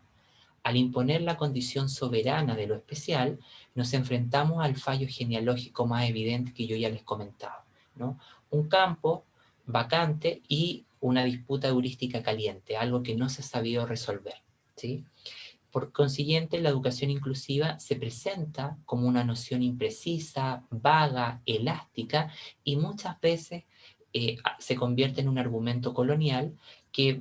Al imponer la condición soberana de lo especial, nos enfrentamos al fallo genealógico más evidente que yo ya les comentaba, ¿no? Un campo vacante y una disputa heurística caliente, algo que no se ha sabido resolver, ¿sí? Por consiguiente, la educación inclusiva se presenta como una noción imprecisa, vaga, elástica y muchas veces se convierte en un argumento colonial que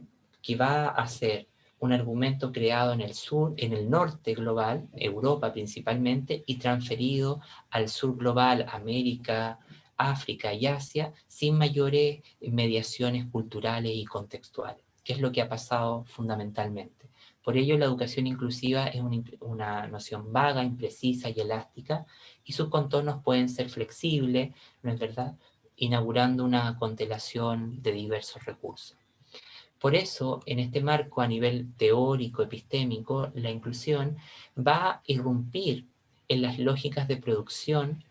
va a ser un argumento creado en el sur, en el norte global, Europa principalmente, y transferido al sur global, América, África y Asia, sin mayores mediaciones culturales y contextuales, que es lo que ha pasado fundamentalmente. Por ello, la educación inclusiva es una noción vaga, imprecisa y elástica, y sus contornos pueden ser flexibles, ¿no es verdad?, inaugurando una constelación de diversos recursos. Por eso, en este marco a nivel teórico, epistémico, la inclusión va a irrumpir en las lógicas de producción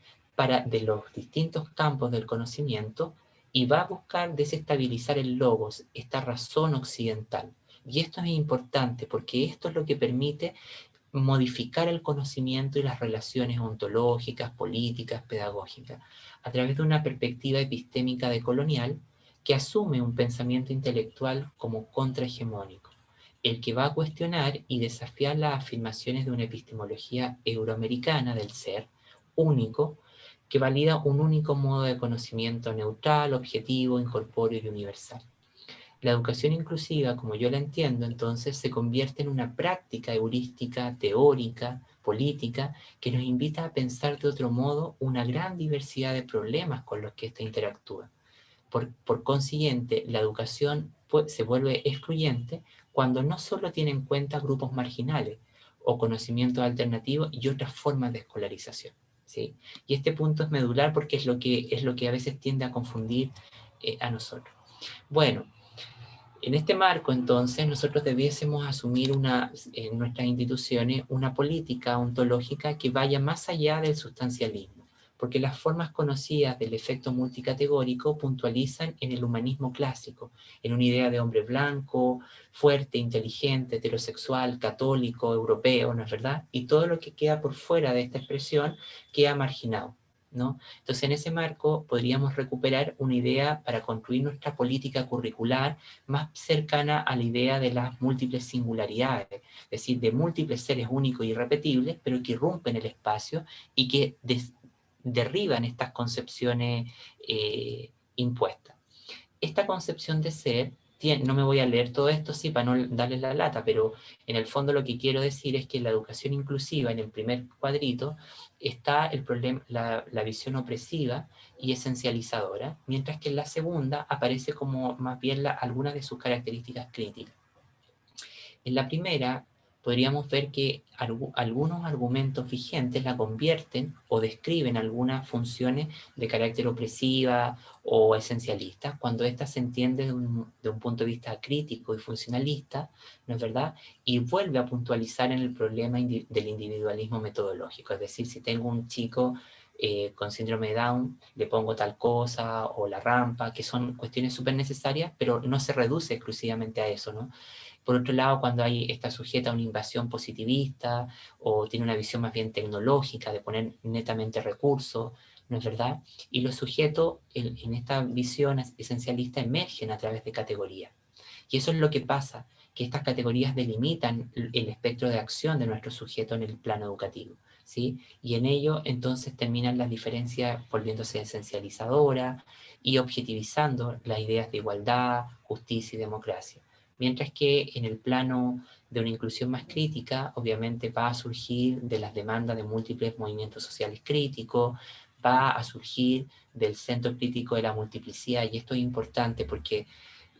de los distintos campos del conocimiento y va a buscar desestabilizar el logos, esta razón occidental. Y esto es importante porque esto es lo que permite modificar el conocimiento y las relaciones ontológicas, políticas, pedagógicas, a través de una perspectiva epistémica decolonial que asume un pensamiento intelectual como contrahegemónico, el que va a cuestionar y desafiar las afirmaciones de una epistemología euroamericana del ser único, que valida un único modo de conocimiento neutral, objetivo, incorpóreo y universal. La educación inclusiva, como yo la entiendo, entonces se convierte en una práctica heurística, teórica, política, que nos invita a pensar de otro modo una gran diversidad de problemas con los que ésta interactúa. Por consiguiente, la educación se vuelve excluyente cuando no solo tiene en cuenta grupos marginales o conocimientos alternativos y otras formas de escolarización, ¿sí? Y este punto es medular porque es lo que a veces tiende a confundir a nosotros. Bueno, en este marco, entonces, nosotros debiésemos asumir en nuestras instituciones una política ontológica que vaya más allá del sustancialismo, porque las formas conocidas del efecto multicategórico puntualizan en el humanismo clásico, en una idea de hombre blanco, fuerte, inteligente, heterosexual, católico, europeo, ¿no es verdad? Y todo lo que queda por fuera de esta expresión queda marginado, ¿no? Entonces, en ese marco podríamos recuperar una idea para construir nuestra política curricular más cercana a la idea de las múltiples singularidades, es decir, de múltiples seres únicos y irrepetibles, pero que irrumpen el espacio y que derriban estas concepciones impuestas. Esta concepción de ser, no me voy a leer todo esto, sí, para no darles la lata, pero en el fondo lo que quiero decir es que en la educación inclusiva, en el primer cuadrito, está el problema, la visión opresiva y esencializadora, mientras que en la segunda aparece como más bien algunas de sus características críticas. En la primera, podríamos ver que algunos argumentos vigentes la convierten o describen algunas funciones de carácter opresiva o esencialista, cuando ésta se entiende de un punto de vista crítico y funcionalista, ¿no es verdad? Y vuelve a puntualizar en el problema del individualismo metodológico, es decir, si tengo un chico con síndrome de Down, le pongo tal cosa, o la rampa, que son cuestiones súper necesarias, pero no se reduce exclusivamente a eso, ¿no? Por otro lado, cuando está sujeta a una invasión positivista o tiene una visión más bien tecnológica de poner netamente recursos, ¿no es verdad? Y los sujetos en esta visión esencialista emergen a través de categorías. Y eso es lo que pasa, que estas categorías delimitan el espectro de acción de nuestro sujeto en el plano educativo, ¿sí? Y en ello entonces terminan las diferencias volviéndose esencializadoras y objetivizando las ideas de igualdad, justicia y democracia. Mientras que en el plano de una inclusión más crítica, obviamente va a surgir de las demandas de múltiples movimientos sociales críticos, va a surgir del centro crítico de la multiplicidad, y esto es importante porque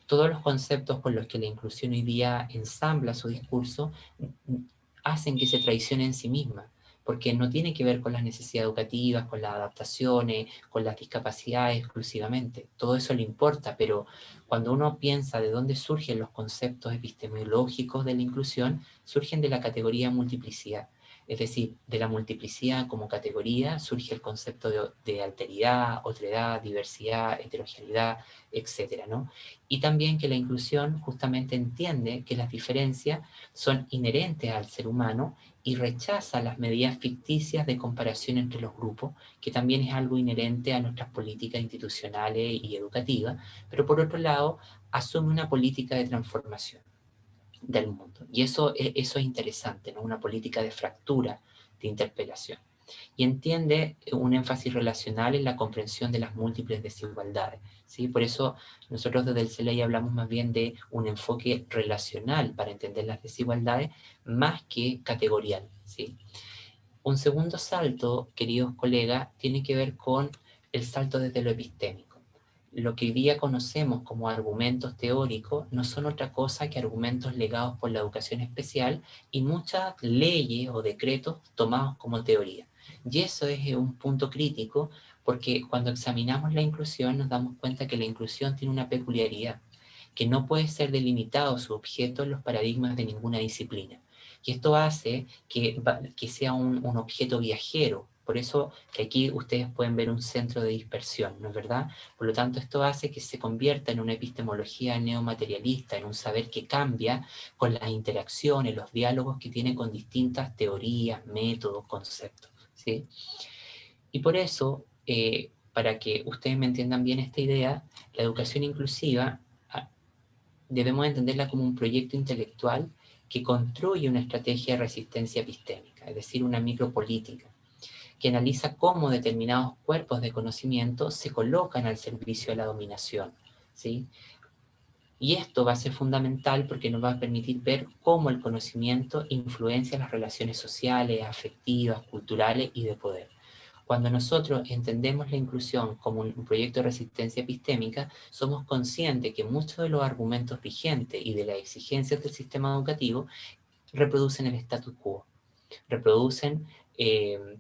todos los conceptos con los que la inclusión hoy día ensambla su discurso hacen que se traicione en sí misma, porque no tiene que ver con las necesidades educativas, con las adaptaciones, con las discapacidades exclusivamente. Todo eso le importa, pero cuando uno piensa de dónde surgen los conceptos epistemológicos de la inclusión, surgen de la categoría multiplicidad. Es decir, de la multiplicidad como categoría surge el concepto de alteridad, otredad, diversidad, heterogeneidad, etcétera, ¿no? Y también que la inclusión justamente entiende que las diferencias son inherentes al ser humano y rechaza las medidas ficticias de comparación entre los grupos, que también es algo inherente a nuestras políticas institucionales y educativas, pero por otro lado asume una política de transformación del mundo. Y eso es interesante, ¿no? Una política de fractura, de interpelación. Y entiende un énfasis relacional en la comprensión de las múltiples desigualdades, ¿sí? Por eso nosotros desde el CELEI hablamos más bien de un enfoque relacional para entender las desigualdades más que categorial, ¿sí? Un segundo salto, queridos colegas, tiene que ver con el salto desde lo epistémico. Lo que hoy día conocemos como argumentos teóricos no son otra cosa que argumentos legados por la educación especial y muchas leyes o decretos tomados como teoría. Y eso es un punto crítico porque cuando examinamos la inclusión nos damos cuenta que la inclusión tiene una peculiaridad, que no puede ser delimitado su objeto en los paradigmas de ninguna disciplina. Y esto hace que sea un objeto viajero. Por eso que aquí ustedes pueden ver un centro de dispersión, ¿no es verdad? Por lo tanto, esto hace que se convierta en una epistemología neomaterialista, en un saber que cambia con las interacciones, los diálogos que tiene con distintas teorías, métodos, conceptos, ¿sí? Y por eso, para que ustedes me entiendan bien esta idea, la educación inclusiva debemos entenderla como un proyecto intelectual que construye una estrategia de resistencia epistémica, es decir, una micropolítica, que analiza cómo determinados cuerpos de conocimiento se colocan al servicio de la dominación, ¿sí? Y esto va a ser fundamental porque nos va a permitir ver cómo el conocimiento influencia las relaciones sociales, afectivas, culturales y de poder. Cuando nosotros entendemos la inclusión como un proyecto de resistencia epistémica, somos conscientes que muchos de los argumentos vigentes y de las exigencias del sistema educativo reproducen el status quo, reproducen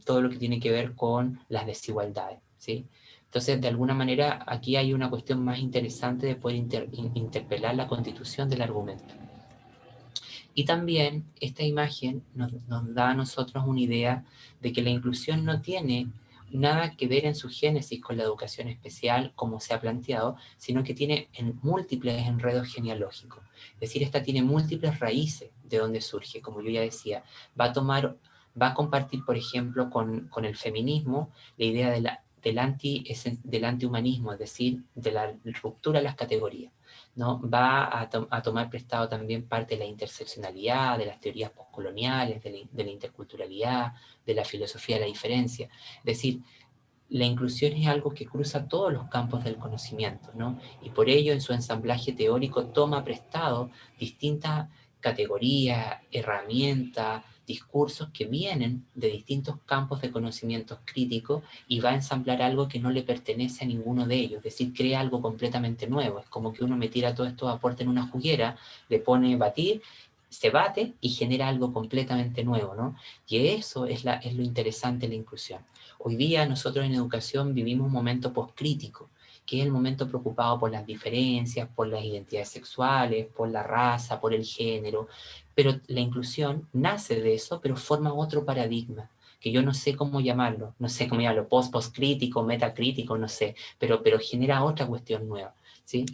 todo lo que tiene que ver con las desigualdades, ¿sí? Entonces, de alguna manera, aquí hay una cuestión más interesante de poder interpelar la constitución del argumento. Y también esta imagen nos da a nosotros una idea de que la inclusión no tiene nada que ver en su génesis con la educación especial, como se ha planteado, sino que tiene múltiples enredos genealógicos. Es decir, esta tiene múltiples raíces de donde surge, como yo ya decía. Va va a compartir, por ejemplo, con el feminismo la idea del antihumanismo, es decir, de la ruptura de las categorías, ¿no? Va a tomar prestado también parte de la interseccionalidad, de las teorías postcoloniales, de la interculturalidad, de la filosofía de la diferencia. Es decir, la inclusión es algo que cruza todos los campos del conocimiento, ¿no? Y por ello en su ensamblaje teórico toma prestado distintas categorías, herramientas, discursos que vienen de distintos campos de conocimientos críticos y va a ensamblar algo que no le pertenece a ninguno de ellos, es decir, crea algo completamente nuevo. Es como que uno me tira todos estos aportes en una juguera, le pone batir, se bate y genera algo completamente nuevo, ¿no? Y eso es lo interesante de la inclusión. Hoy día nosotros en educación vivimos un momento poscrítico, que es el momento preocupado por las diferencias, por las identidades sexuales, por la raza, por el género, pero la inclusión nace de eso, pero forma otro paradigma, que yo no sé cómo llamarlo, postcrítico, metacrítico, no sé, pero genera otra cuestión nueva, ¿sí?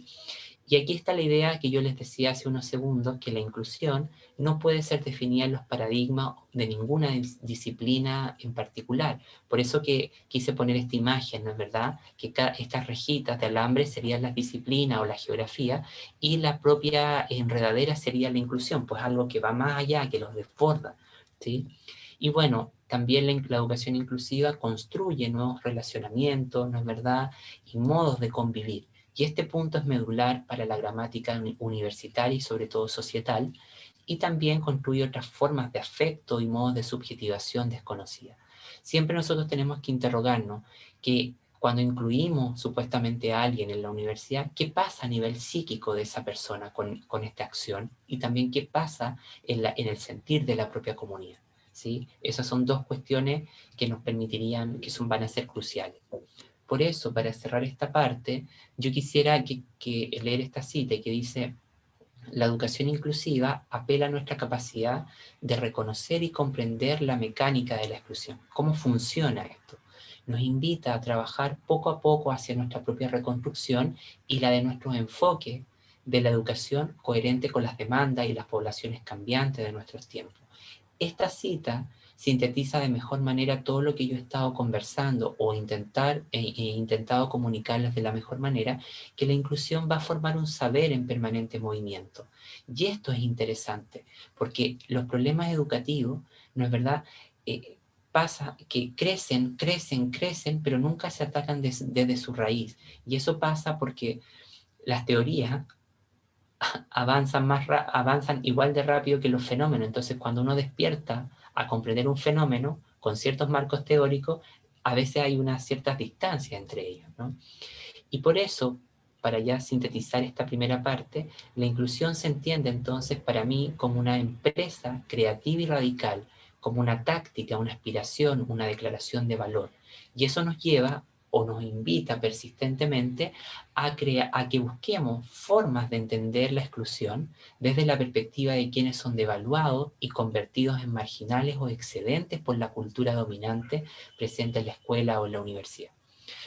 Y aquí está la idea que yo les decía hace unos segundos, que la inclusión no puede ser definida en los paradigmas de ninguna disciplina en particular. Por eso que quise poner esta imagen, ¿no es verdad? Que estas rejitas de alambre serían las disciplinas o la geografía, y la propia enredadera sería la inclusión, pues algo que va más allá, que los desborda, ¿sí? Y bueno, también la educación inclusiva construye nuevos relacionamientos, ¿no es verdad? Y modos de convivir. Y este punto es medular para la gramática universitaria y sobre todo societal, y también construye otras formas de afecto y modos de subjetivación desconocidas. Siempre nosotros tenemos que interrogarnos que cuando incluimos supuestamente a alguien en la universidad, ¿qué pasa a nivel psíquico de esa persona con esta acción? Y también qué pasa en el sentir de la propia comunidad, ¿sí? Esas son dos cuestiones que nos permitirían, van a ser cruciales. Por eso, para cerrar esta parte, yo quisiera leer esta cita que dice: la educación inclusiva apela a nuestra capacidad de reconocer y comprender la mecánica de la exclusión. ¿Cómo funciona esto? Nos invita a trabajar poco a poco hacia nuestra propia reconstrucción y la de nuestros enfoques de la educación coherente con las demandas y las poblaciones cambiantes de nuestros tiempos. Esta cita sintetiza de mejor manera todo lo que yo he estado conversando o intentado comunicarles de la mejor manera, que la inclusión va a formar un saber en permanente movimiento. Y esto es interesante, porque los problemas educativos, ¿no es verdad?, pasa que crecen, pero nunca se atacan desde su raíz. Y eso pasa porque las teorías avanzan igual de rápido que los fenómenos. Entonces, cuando uno despierta a comprender un fenómeno con ciertos marcos teóricos, a veces hay una cierta distancia entre ellos, ¿no? Y por eso, para ya sintetizar esta primera parte, la inclusión se entiende entonces para mí como una empresa creativa y radical, como una táctica, una aspiración, una declaración de valor. Y eso nos lleva o nos invita persistentemente a que busquemos formas de entender la exclusión desde la perspectiva de quienes son devaluados y convertidos en marginales o excedentes por la cultura dominante presente en la escuela o en la universidad.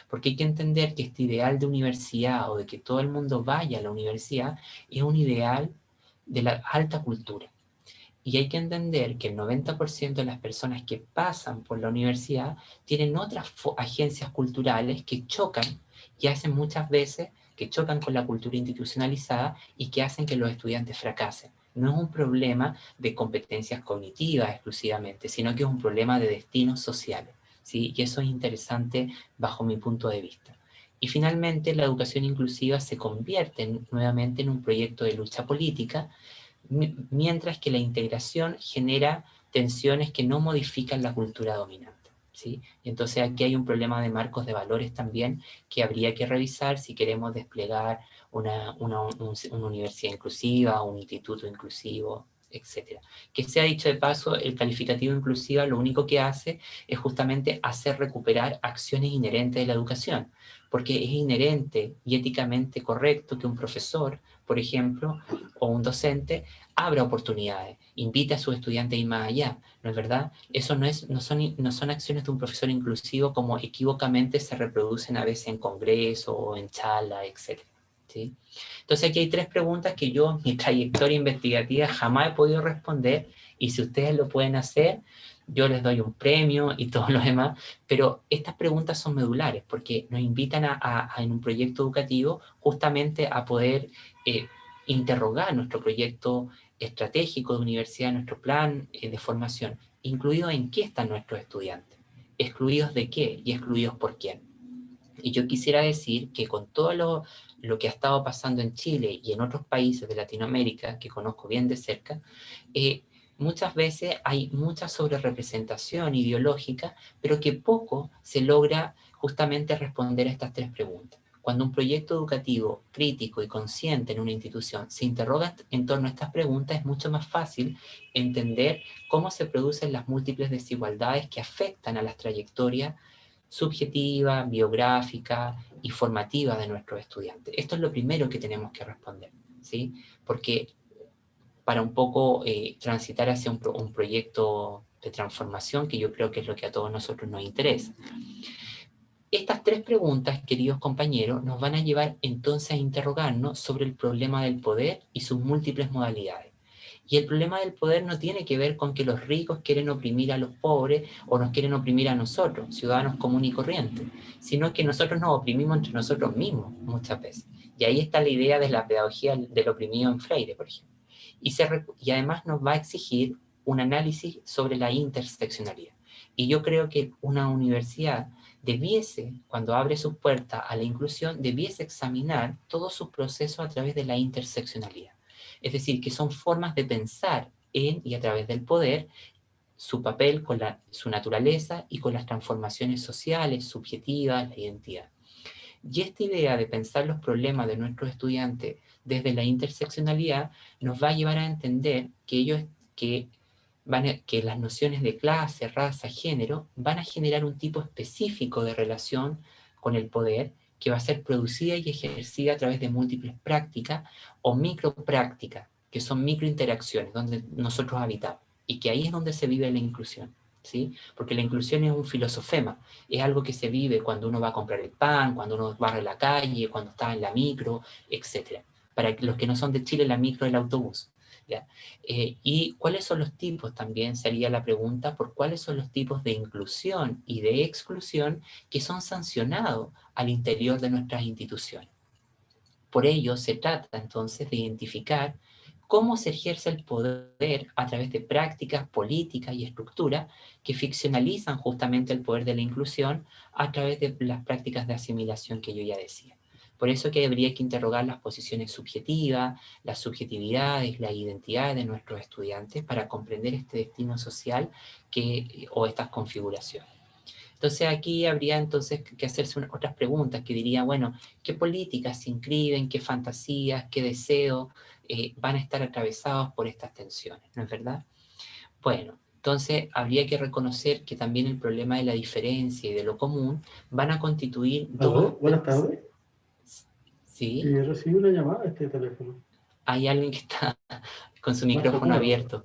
Porque hay que entender que este ideal de universidad o de que todo el mundo vaya a la universidad es un ideal de la alta cultura. Y hay que entender que el 90% de las personas que pasan por la universidad tienen otras agencias culturales que chocan y hacen muchas veces que chocan con la cultura institucionalizada y que hacen que los estudiantes fracasen. No es un problema de competencias cognitivas exclusivamente, sino que es un problema de destinos sociales, ¿sí? Y eso es interesante bajo mi punto de vista. Y finalmente, la educación inclusiva se convierte nuevamente en un proyecto de lucha política, mientras que la integración genera tensiones que no modifican la cultura dominante, ¿sí? Entonces aquí hay un problema de marcos de valores también que habría que revisar si queremos desplegar una universidad inclusiva, un instituto inclusivo, etc. Que sea dicho de paso, el calificativo inclusiva lo único que hace es justamente hacer recuperar acciones inherentes de la educación, porque es inherente y éticamente correcto que un profesor, por ejemplo, o un docente abra oportunidades, invite a sus estudiantes a ir más allá, ¿no es verdad? Eso no son acciones de un profesor inclusivo como equívocamente se reproducen a veces en congresos o en charlas, etc. ¿Sí? Entonces aquí hay tres preguntas que yo en mi trayectoria investigativa jamás he podido responder Y si ustedes lo pueden hacer, yo les doy un premio y todo lo demás, pero estas preguntas son medulares porque nos invitan en un proyecto educativo justamente a poder interrogar nuestro proyecto estratégico de universidad, nuestro plan de formación, incluido en qué están nuestros estudiantes, excluidos de qué y excluidos por quién. Y yo quisiera decir que con todo lo que ha estado pasando en Chile y en otros países de Latinoamérica, que conozco bien de cerca, muchas veces hay mucha sobrerepresentación ideológica, pero que poco se logra justamente responder a estas tres preguntas. Cuando un proyecto educativo crítico y consciente en una institución se interroga en torno a estas preguntas, es mucho más fácil entender cómo se producen las múltiples desigualdades que afectan a las trayectorias subjetiva, biográfica y formativa de nuestros estudiantes. Esto es lo primero que tenemos que responder, ¿sí? Porque para un poco transitar hacia un proyecto de transformación, que yo creo que es lo que a todos nosotros nos interesa. Estas tres preguntas, queridos compañeros, nos van a llevar entonces a interrogarnos sobre el problema del poder y sus múltiples modalidades. Y el problema del poder no tiene que ver con que los ricos quieren oprimir a los pobres o nos quieren oprimir a nosotros, ciudadanos comunes y corrientes, sino que nosotros nos oprimimos entre nosotros mismos muchas veces. Y ahí está la idea de la pedagogía del oprimido en Freire, por ejemplo. Y además nos va a exigir un análisis sobre la interseccionalidad. Y yo creo que una universidad debiese, cuando abre sus puertas a la inclusión, debiese examinar todos sus procesos a través de la interseccionalidad. Es decir, que son formas de pensar en y a través del poder, su papel con su naturaleza y con las transformaciones sociales, subjetivas, la identidad. Y esta idea de pensar los problemas de nuestros estudiantes desde la interseccionalidad nos va a llevar a entender que las nociones de clase, raza, género van a generar un tipo específico de relación con el poder que va a ser producida y ejercida a través de múltiples prácticas o microprácticas, que son microinteracciones donde nosotros habitamos, y que ahí es donde se vive la inclusión, ¿sí? Porque la inclusión es un filosofema, es algo que se vive cuando uno va a comprar el pan, cuando uno barre la calle, cuando está en la micro, etc. Para los que no son de Chile, la micro es el autobús. ¿Ya? ¿Y cuáles son los tipos? También sería la pregunta por cuáles son los tipos de inclusión y de exclusión que son sancionados al interior de nuestras instituciones. Por ello, se trata entonces de identificar cómo se ejerce el poder a través de prácticas, políticas y estructuras que ficcionalizan justamente el poder de la inclusión a través de las prácticas de asimilación que yo ya decía. Por eso que habría que interrogar las posiciones subjetivas, las subjetividades, las identidades de nuestros estudiantes para comprender este destino social o estas configuraciones. Entonces aquí habría entonces que hacerse otras preguntas que diría, bueno, ¿qué políticas se inscriben, qué fantasías, qué deseos van a estar atravesados por estas tensiones? ¿No es verdad? Bueno, entonces habría que reconocer que también el problema de la diferencia y de lo común van a constituir ¿Aló? Buenas tardes. ¿Sí? Recibí una llamada a este teléfono. Hay alguien que está con su micrófono abierto.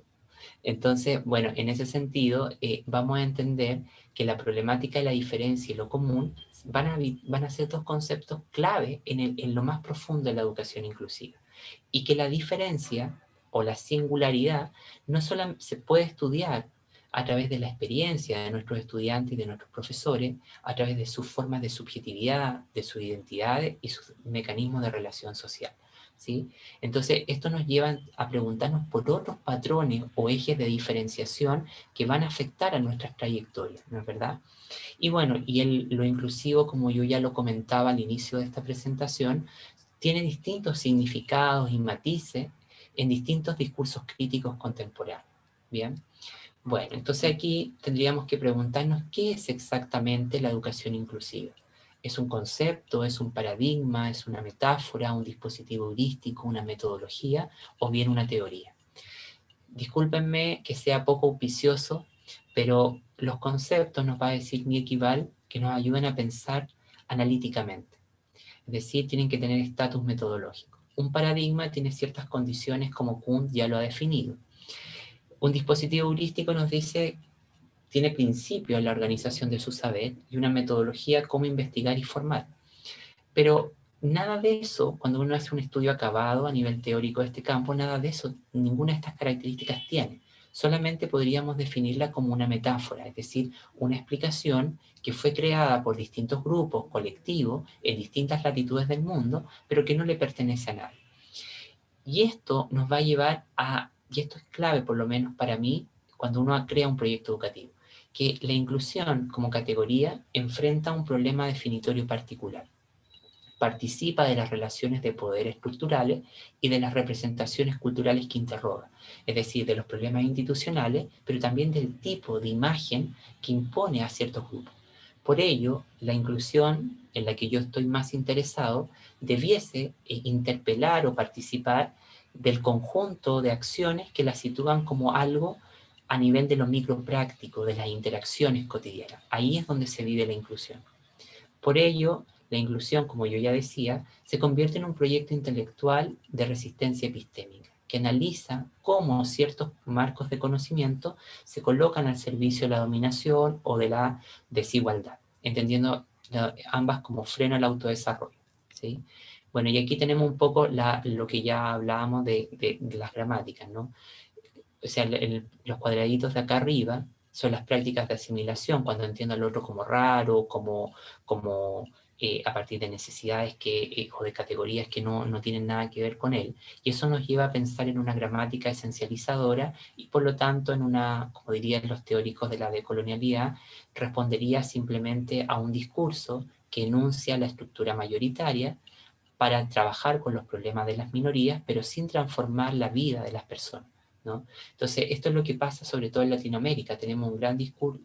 Entonces, bueno, en ese sentido, vamos a entender que la problemática de la diferencia y lo común van a ser dos conceptos clave en lo más profundo de la educación inclusiva. Y que la diferencia o la singularidad no solo se puede estudiar a través de la experiencia de nuestros estudiantes y de nuestros profesores, a través de sus formas de subjetividad, de sus identidades y sus mecanismos de relación social, ¿sí? Entonces, esto nos lleva a preguntarnos por otros patrones o ejes de diferenciación que van a afectar a nuestras trayectorias, ¿no es verdad? Y bueno, lo inclusivo, como yo ya lo comentaba al inicio de esta presentación, tiene distintos significados y matices en distintos discursos críticos contemporáneos. ¿Bien? Bueno, entonces aquí tendríamos que preguntarnos qué es exactamente la educación inclusiva. ¿Es un concepto, es un paradigma, es una metáfora, un dispositivo heurístico, una metodología o bien una teoría? Discúlpenme que sea poco auspicioso, pero los conceptos, nos va a decir Mirky Ball, que nos ayudan a pensar analíticamente. Es decir, tienen que tener estatus metodológico. Un paradigma tiene ciertas condiciones como Kuhn ya lo ha definido. Un dispositivo heurístico nos dice, tiene principios en la organización de su saber y una metodología cómo investigar y formar. Pero nada de eso, cuando uno hace un estudio acabado a nivel teórico de este campo, nada de eso, ninguna de estas características tiene. solamente podríamos definirla como una metáfora, es decir, una explicación que fue creada por distintos grupos, colectivos, en distintas latitudes del mundo, pero que no le pertenece a nadie. Y esto nos va a llevar a, y esto es clave por lo menos para mí, cuando uno crea un proyecto educativo, que la inclusión como categoría enfrenta un problema definitorio particular. Participa de las relaciones de poder estructurales y de las representaciones culturales que interroga, es decir, de los problemas institucionales, pero también del tipo de imagen que impone a ciertos grupos. Por ello, la inclusión en la que yo estoy más interesado debiese interpelar o participar del conjunto de acciones que la sitúan como algo a nivel de lo micropráctico, de las interacciones cotidianas. Ahí es donde se vive la inclusión. Por ello, la inclusión, como yo ya decía, se convierte en un proyecto intelectual de resistencia epistémica, que analiza cómo ciertos marcos de conocimiento se colocan al servicio de la dominación o de la desigualdad, entendiendo ambas como freno al autodesarrollo, ¿sí? Bueno, y aquí tenemos un poco lo que ya hablábamos de las gramáticas, ¿no? O sea, los cuadraditos de acá arriba son las prácticas de asimilación, cuando entiendo al otro como raro, como a partir de necesidades o de categorías que no tienen nada que ver con él. Y eso nos lleva a pensar en una gramática esencializadora y por lo tanto en una, como dirían los teóricos de la decolonialidad, respondería simplemente a un discurso que enuncia la estructura mayoritaria para trabajar con los problemas de las minorías, pero sin transformar la vida de las personas, ¿no? Entonces, esto es lo que pasa sobre todo en Latinoamérica. Tenemos un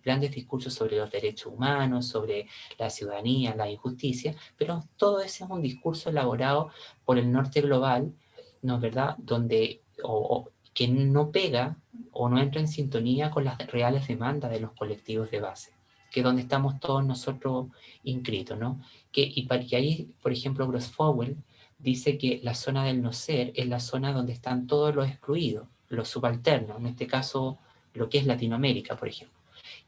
grandes discursos sobre los derechos humanos, sobre la ciudadanía, la injusticia, pero todo ese es un discurso elaborado por el norte global, ¿no es verdad? Donde, que no pega o no entra en sintonía con las reales demandas de los colectivos de base, que es donde estamos todos nosotros inscritos, ¿no? Y ahí, por ejemplo, Grossfowel dice que la zona del no ser es la zona donde están todos los excluidos, los subalternos, en este caso lo que es Latinoamérica, por ejemplo.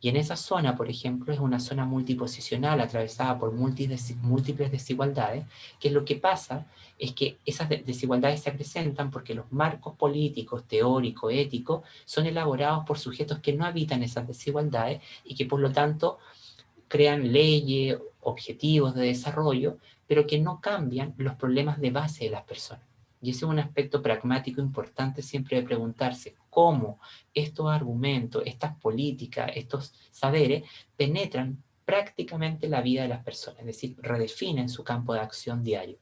Y en esa zona, por ejemplo, es una zona multiposicional atravesada por múltiples desigualdades, que lo que pasa es que esas desigualdades se acrecentan porque los marcos políticos, teóricos, éticos, son elaborados por sujetos que no habitan esas desigualdades y que por lo tanto crean leyes, objetivos de desarrollo, pero que no cambian los problemas de base de las personas. Y ese es un aspecto pragmático importante siempre de preguntarse cómo estos argumentos, estas políticas, estos saberes penetran prácticamente la vida de las personas, es decir, redefinen su campo de acción diario.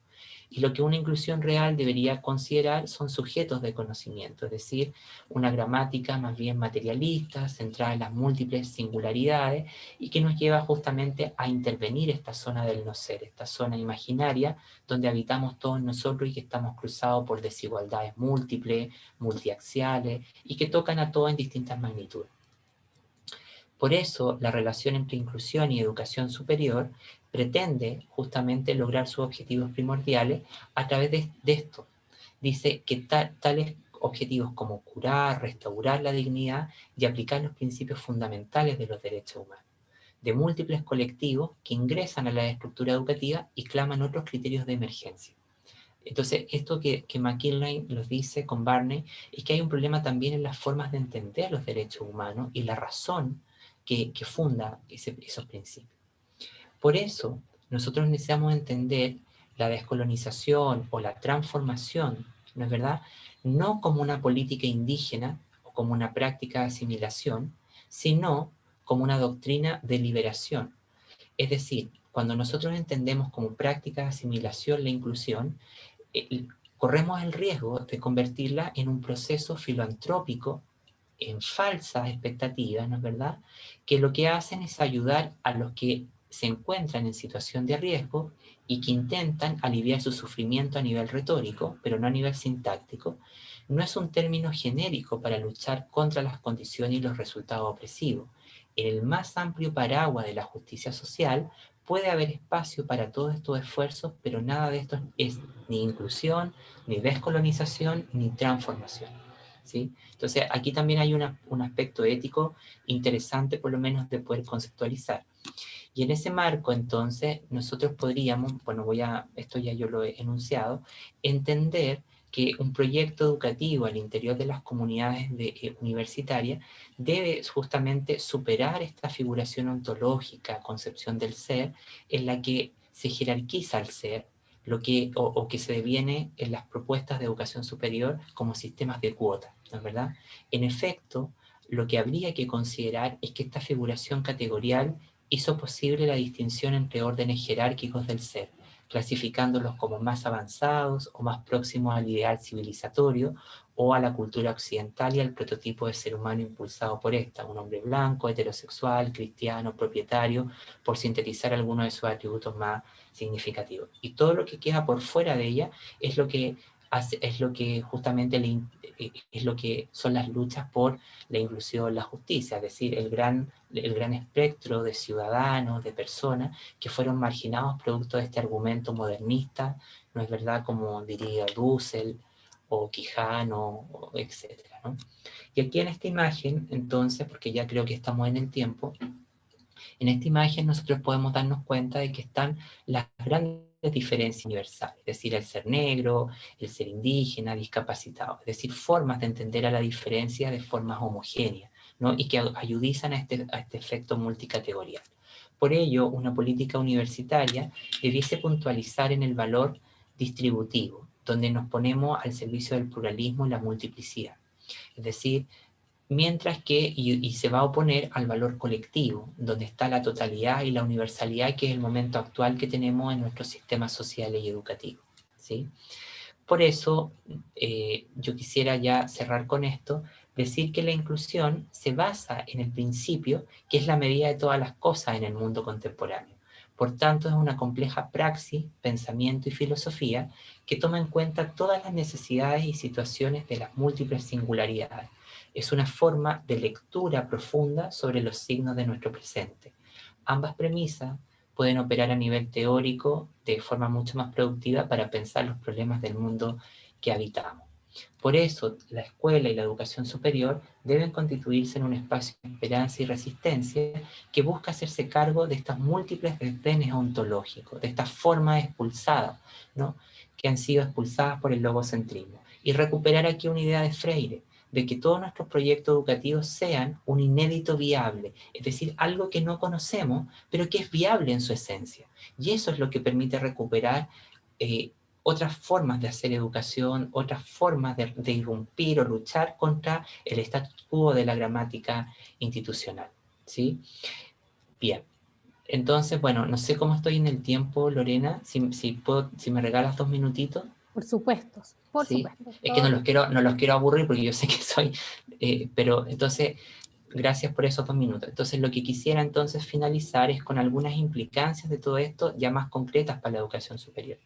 Y lo que una inclusión real debería considerar son sujetos de conocimiento, es decir, una gramática más bien materialista, centrada en las múltiples singularidades y que nos lleva justamente a intervenir esta zona del no ser, esta zona imaginaria donde habitamos todos nosotros y que estamos cruzados por desigualdades múltiples, multiaxiales y que tocan a todos en distintas magnitudes. Por eso, la relación entre inclusión y educación superior pretende justamente lograr sus objetivos primordiales a través de esto. Dice que tales objetivos como curar, restaurar la dignidad y aplicar los principios fundamentales de los derechos humanos, de múltiples colectivos que ingresan a la estructura educativa y claman otros criterios de emergencia. Entonces, esto que McKinley nos dice con Barney es que hay un problema también en las formas de entender los derechos humanos y la razón que funda esos principios. Por eso, nosotros necesitamos entender la descolonización o la transformación, ¿no es verdad? No como una política indígena o como una práctica de asimilación, sino como una doctrina de liberación. Es decir, cuando nosotros entendemos como práctica de asimilación la inclusión, corremos el riesgo de convertirla en un proceso filantrópico, en falsas expectativas, ¿no es verdad? Que lo que hacen es ayudar a los que se encuentran en situación de riesgo y que intentan aliviar su sufrimiento a nivel retórico, pero no a nivel sintáctico. No es un término genérico para luchar contra las condiciones y los resultados opresivos. En el más amplio paraguas de la justicia social puede haber espacio para todos estos esfuerzos, pero nada de esto es ni inclusión, ni descolonización, ni transformación, ¿sí? Entonces, aquí también hay un aspecto ético interesante, por lo menos, de poder conceptualizar. Y en ese marco, entonces, nosotros podríamos, bueno, esto ya yo lo he enunciado, entender que un proyecto educativo al interior de las comunidades universitarias debe justamente superar esta figuración ontológica, concepción del ser, en la que se jerarquiza el ser, o que se deviene en las propuestas de educación superior como sistemas de cuota, ¿no es verdad? En efecto, lo que habría que considerar es que esta figuración categorial hizo posible la distinción entre órdenes jerárquicos del ser, clasificándolos como más avanzados o más próximos al ideal civilizatorio o a la cultura occidental y al prototipo de ser humano impulsado por esta, un hombre blanco, heterosexual, cristiano, propietario, por sintetizar algunos de sus atributos más significativos. Y todo lo que queda por fuera de ella es lo que justamente es lo que son las luchas por la inclusión, la justicia, es decir, el gran espectro de ciudadanos, de personas que fueron marginados producto de este argumento modernista, ¿no es verdad? Como diría Dussel o Quijano, etcétera, ¿no? Y aquí en esta imagen, entonces, porque ya creo que estamos en el tiempo, en esta imagen nosotros podemos darnos cuenta de que están las grandes diferencias universales, es decir, el ser negro, el ser indígena, discapacitado, es decir, formas de entender a la diferencia de formas homogéneas, ¿no? Y que ayudizan a este efecto multicategorial. Por ello, una política universitaria debiese puntualizar en el valor distributivo, donde nos ponemos al servicio del pluralismo y la multiplicidad. Es decir, mientras que, y se va a oponer al valor colectivo, donde está la totalidad y la universalidad, que es el momento actual que tenemos en nuestros sistemas sociales y educativos, ¿sí? Por eso, yo quisiera ya cerrar con esto, decir que la inclusión se basa en el principio, que es la medida de todas las cosas en el mundo contemporáneo. Por tanto, es una compleja praxis, pensamiento y filosofía que toma en cuenta todas las necesidades y situaciones de las múltiples singularidades. Es una forma de lectura profunda sobre los signos de nuestro presente. Ambas premisas pueden operar a nivel teórico de forma mucho más productiva para pensar los problemas del mundo que habitamos. Por eso, la escuela y la educación superior deben constituirse en un espacio de esperanza y resistencia que busca hacerse cargo de estas múltiples desdenes ontológicos, de estas formas expulsadas, ¿no? Que han sido expulsadas por el logocentrismo, y recuperar aquí una idea de Freire, de que todos nuestros proyectos educativos sean un inédito viable, es decir, algo que no conocemos, pero que es viable en su esencia. Y eso es lo que permite recuperar otras formas de hacer educación, otras formas de irrumpir o luchar contra el status quo de la gramática institucional, ¿sí? Bien. Entonces, bueno, no sé cómo estoy en el tiempo, Lorena, si me regalas 2 minutitos. Por supuesto, por ¿Sí? supuesto. Es que no los quiero aburrir porque yo sé que soy, pero entonces, gracias por esos 2 minutos. Entonces, lo que quisiera entonces finalizar es con algunas implicancias de todo esto ya más concretas para la educación superior.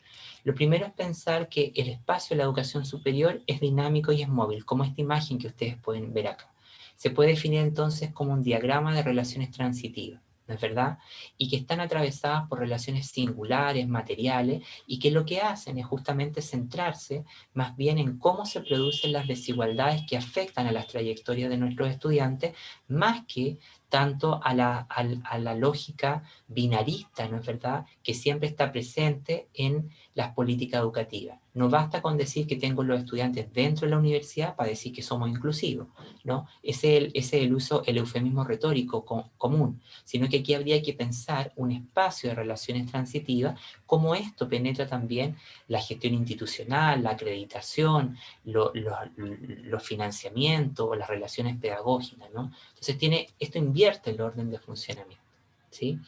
Lo primero es pensar que el espacio de la educación superior es dinámico y es móvil, como esta imagen que ustedes pueden ver acá. Se puede definir entonces como un diagrama de relaciones transitivas, ¿no es verdad? Y que están atravesadas por relaciones singulares, materiales, y que lo que hacen es justamente centrarse más bien en cómo se producen las desigualdades que afectan a las trayectorias de nuestros estudiantes, más que tanto a la lógica binarista, ¿no es verdad?, que siempre está presente en las políticas educativas. No basta con decir que tengo los estudiantes dentro de la universidad para decir que somos inclusivos, ¿no? Ese es el eufemismo retórico común, sino que aquí habría que pensar un espacio de relaciones transitivas, como esto penetra también la gestión institucional, la acreditación, los financiamientos, las relaciones pedagógicas, ¿no? Entonces esto invierte el orden de funcionamiento, ¿sí?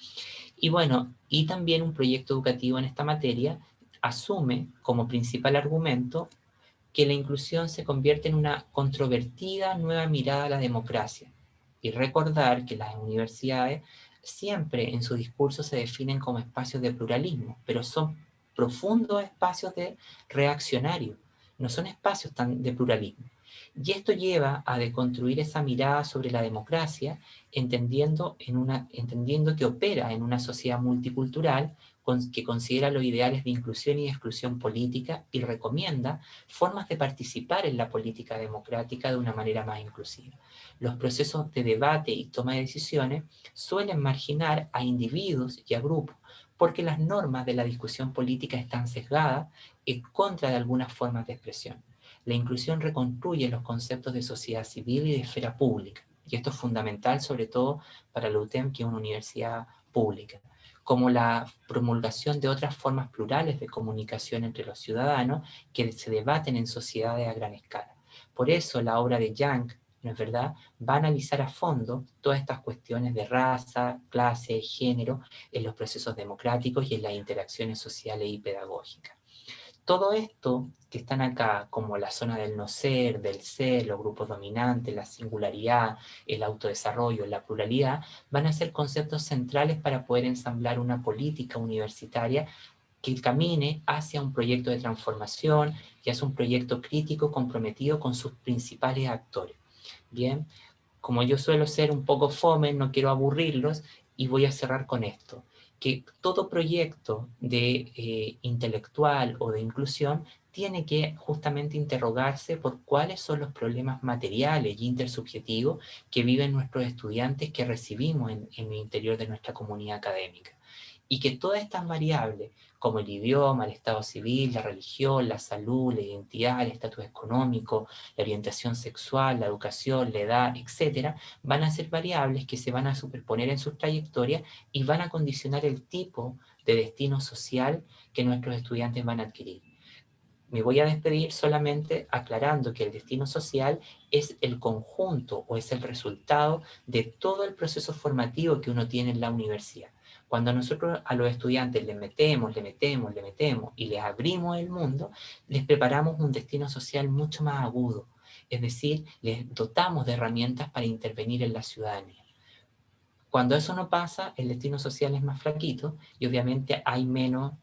Y bueno, y también un proyecto educativo en esta materia asume como principal argumento que la inclusión se convierte en una controvertida nueva mirada a la democracia. Y recordar que las universidades siempre en su discurso se definen como espacios de pluralismo, pero son profundos espacios de reaccionario, no son espacios tan de pluralismo. Y esto lleva a deconstruir esa mirada sobre la democracia, entendiendo que opera en una sociedad multicultural que considera los ideales de inclusión y exclusión política y recomienda formas de participar en la política democrática de una manera más inclusiva. Los procesos de debate y toma de decisiones suelen marginar a individuos y a grupos, porque las normas de la discusión política están sesgadas en contra de algunas formas de expresión. La inclusión reconstruye los conceptos de sociedad civil y de esfera pública, y esto es fundamental sobre todo para la UTEM, que es una universidad pública, como la promulgación de otras formas plurales de comunicación entre los ciudadanos que se debaten en sociedades a gran escala. Por eso la obra de Young, ¿no es verdad?, va a analizar a fondo todas estas cuestiones de raza, clase, género, en los procesos democráticos y en las interacciones sociales y pedagógicas. Todo esto que están acá, como la zona del no ser, del ser, los grupos dominantes, la singularidad, el autodesarrollo, la pluralidad, van a ser conceptos centrales para poder ensamblar una política universitaria que camine hacia un proyecto de transformación y hacia un proyecto crítico comprometido con sus principales actores. Bien, como yo suelo ser un poco fome, no quiero aburrirlos y voy a cerrar con esto, que todo proyecto de intelectual o de inclusión tiene que justamente interrogarse por cuáles son los problemas materiales y intersubjetivos que viven nuestros estudiantes que recibimos en el interior de nuestra comunidad académica. Y que todas estas variables, como el idioma, el estado civil, la religión, la salud, la identidad, el estatus económico, la orientación sexual, la educación, la edad, etcétera, van a ser variables que se van a superponer en sus trayectorias y van a condicionar el tipo de destino social que nuestros estudiantes van a adquirir. Me voy a despedir solamente aclarando que el destino social es el conjunto o es el resultado de todo el proceso formativo que uno tiene en la universidad. Cuando nosotros a los estudiantes les metemos y les abrimos el mundo, les preparamos un destino social mucho más agudo. Es decir, les dotamos de herramientas para intervenir en la ciudadanía. Cuando eso no pasa, el destino social es más flaquito y obviamente hay menos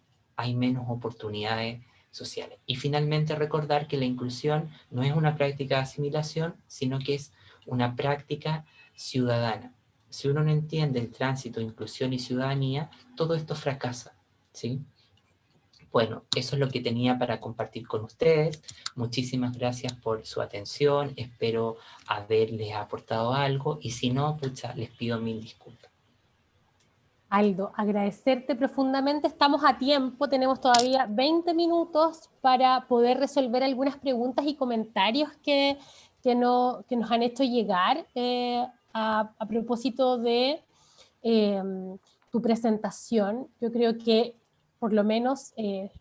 oportunidades sociales. Y finalmente recordar que la inclusión no es una práctica de asimilación, sino que es una práctica ciudadana. Si uno no entiende el tránsito, inclusión y ciudadanía, todo esto fracasa, ¿sí? Bueno, eso es lo que tenía para compartir con ustedes. Muchísimas gracias por su atención. Espero haberles aportado algo y si no, pucha, les pido mil disculpas. Aldo, agradecerte profundamente. Estamos a tiempo, tenemos todavía 20 minutos para poder resolver algunas preguntas y comentarios que nos han hecho llegar a propósito de tu presentación. Yo creo que, por lo menos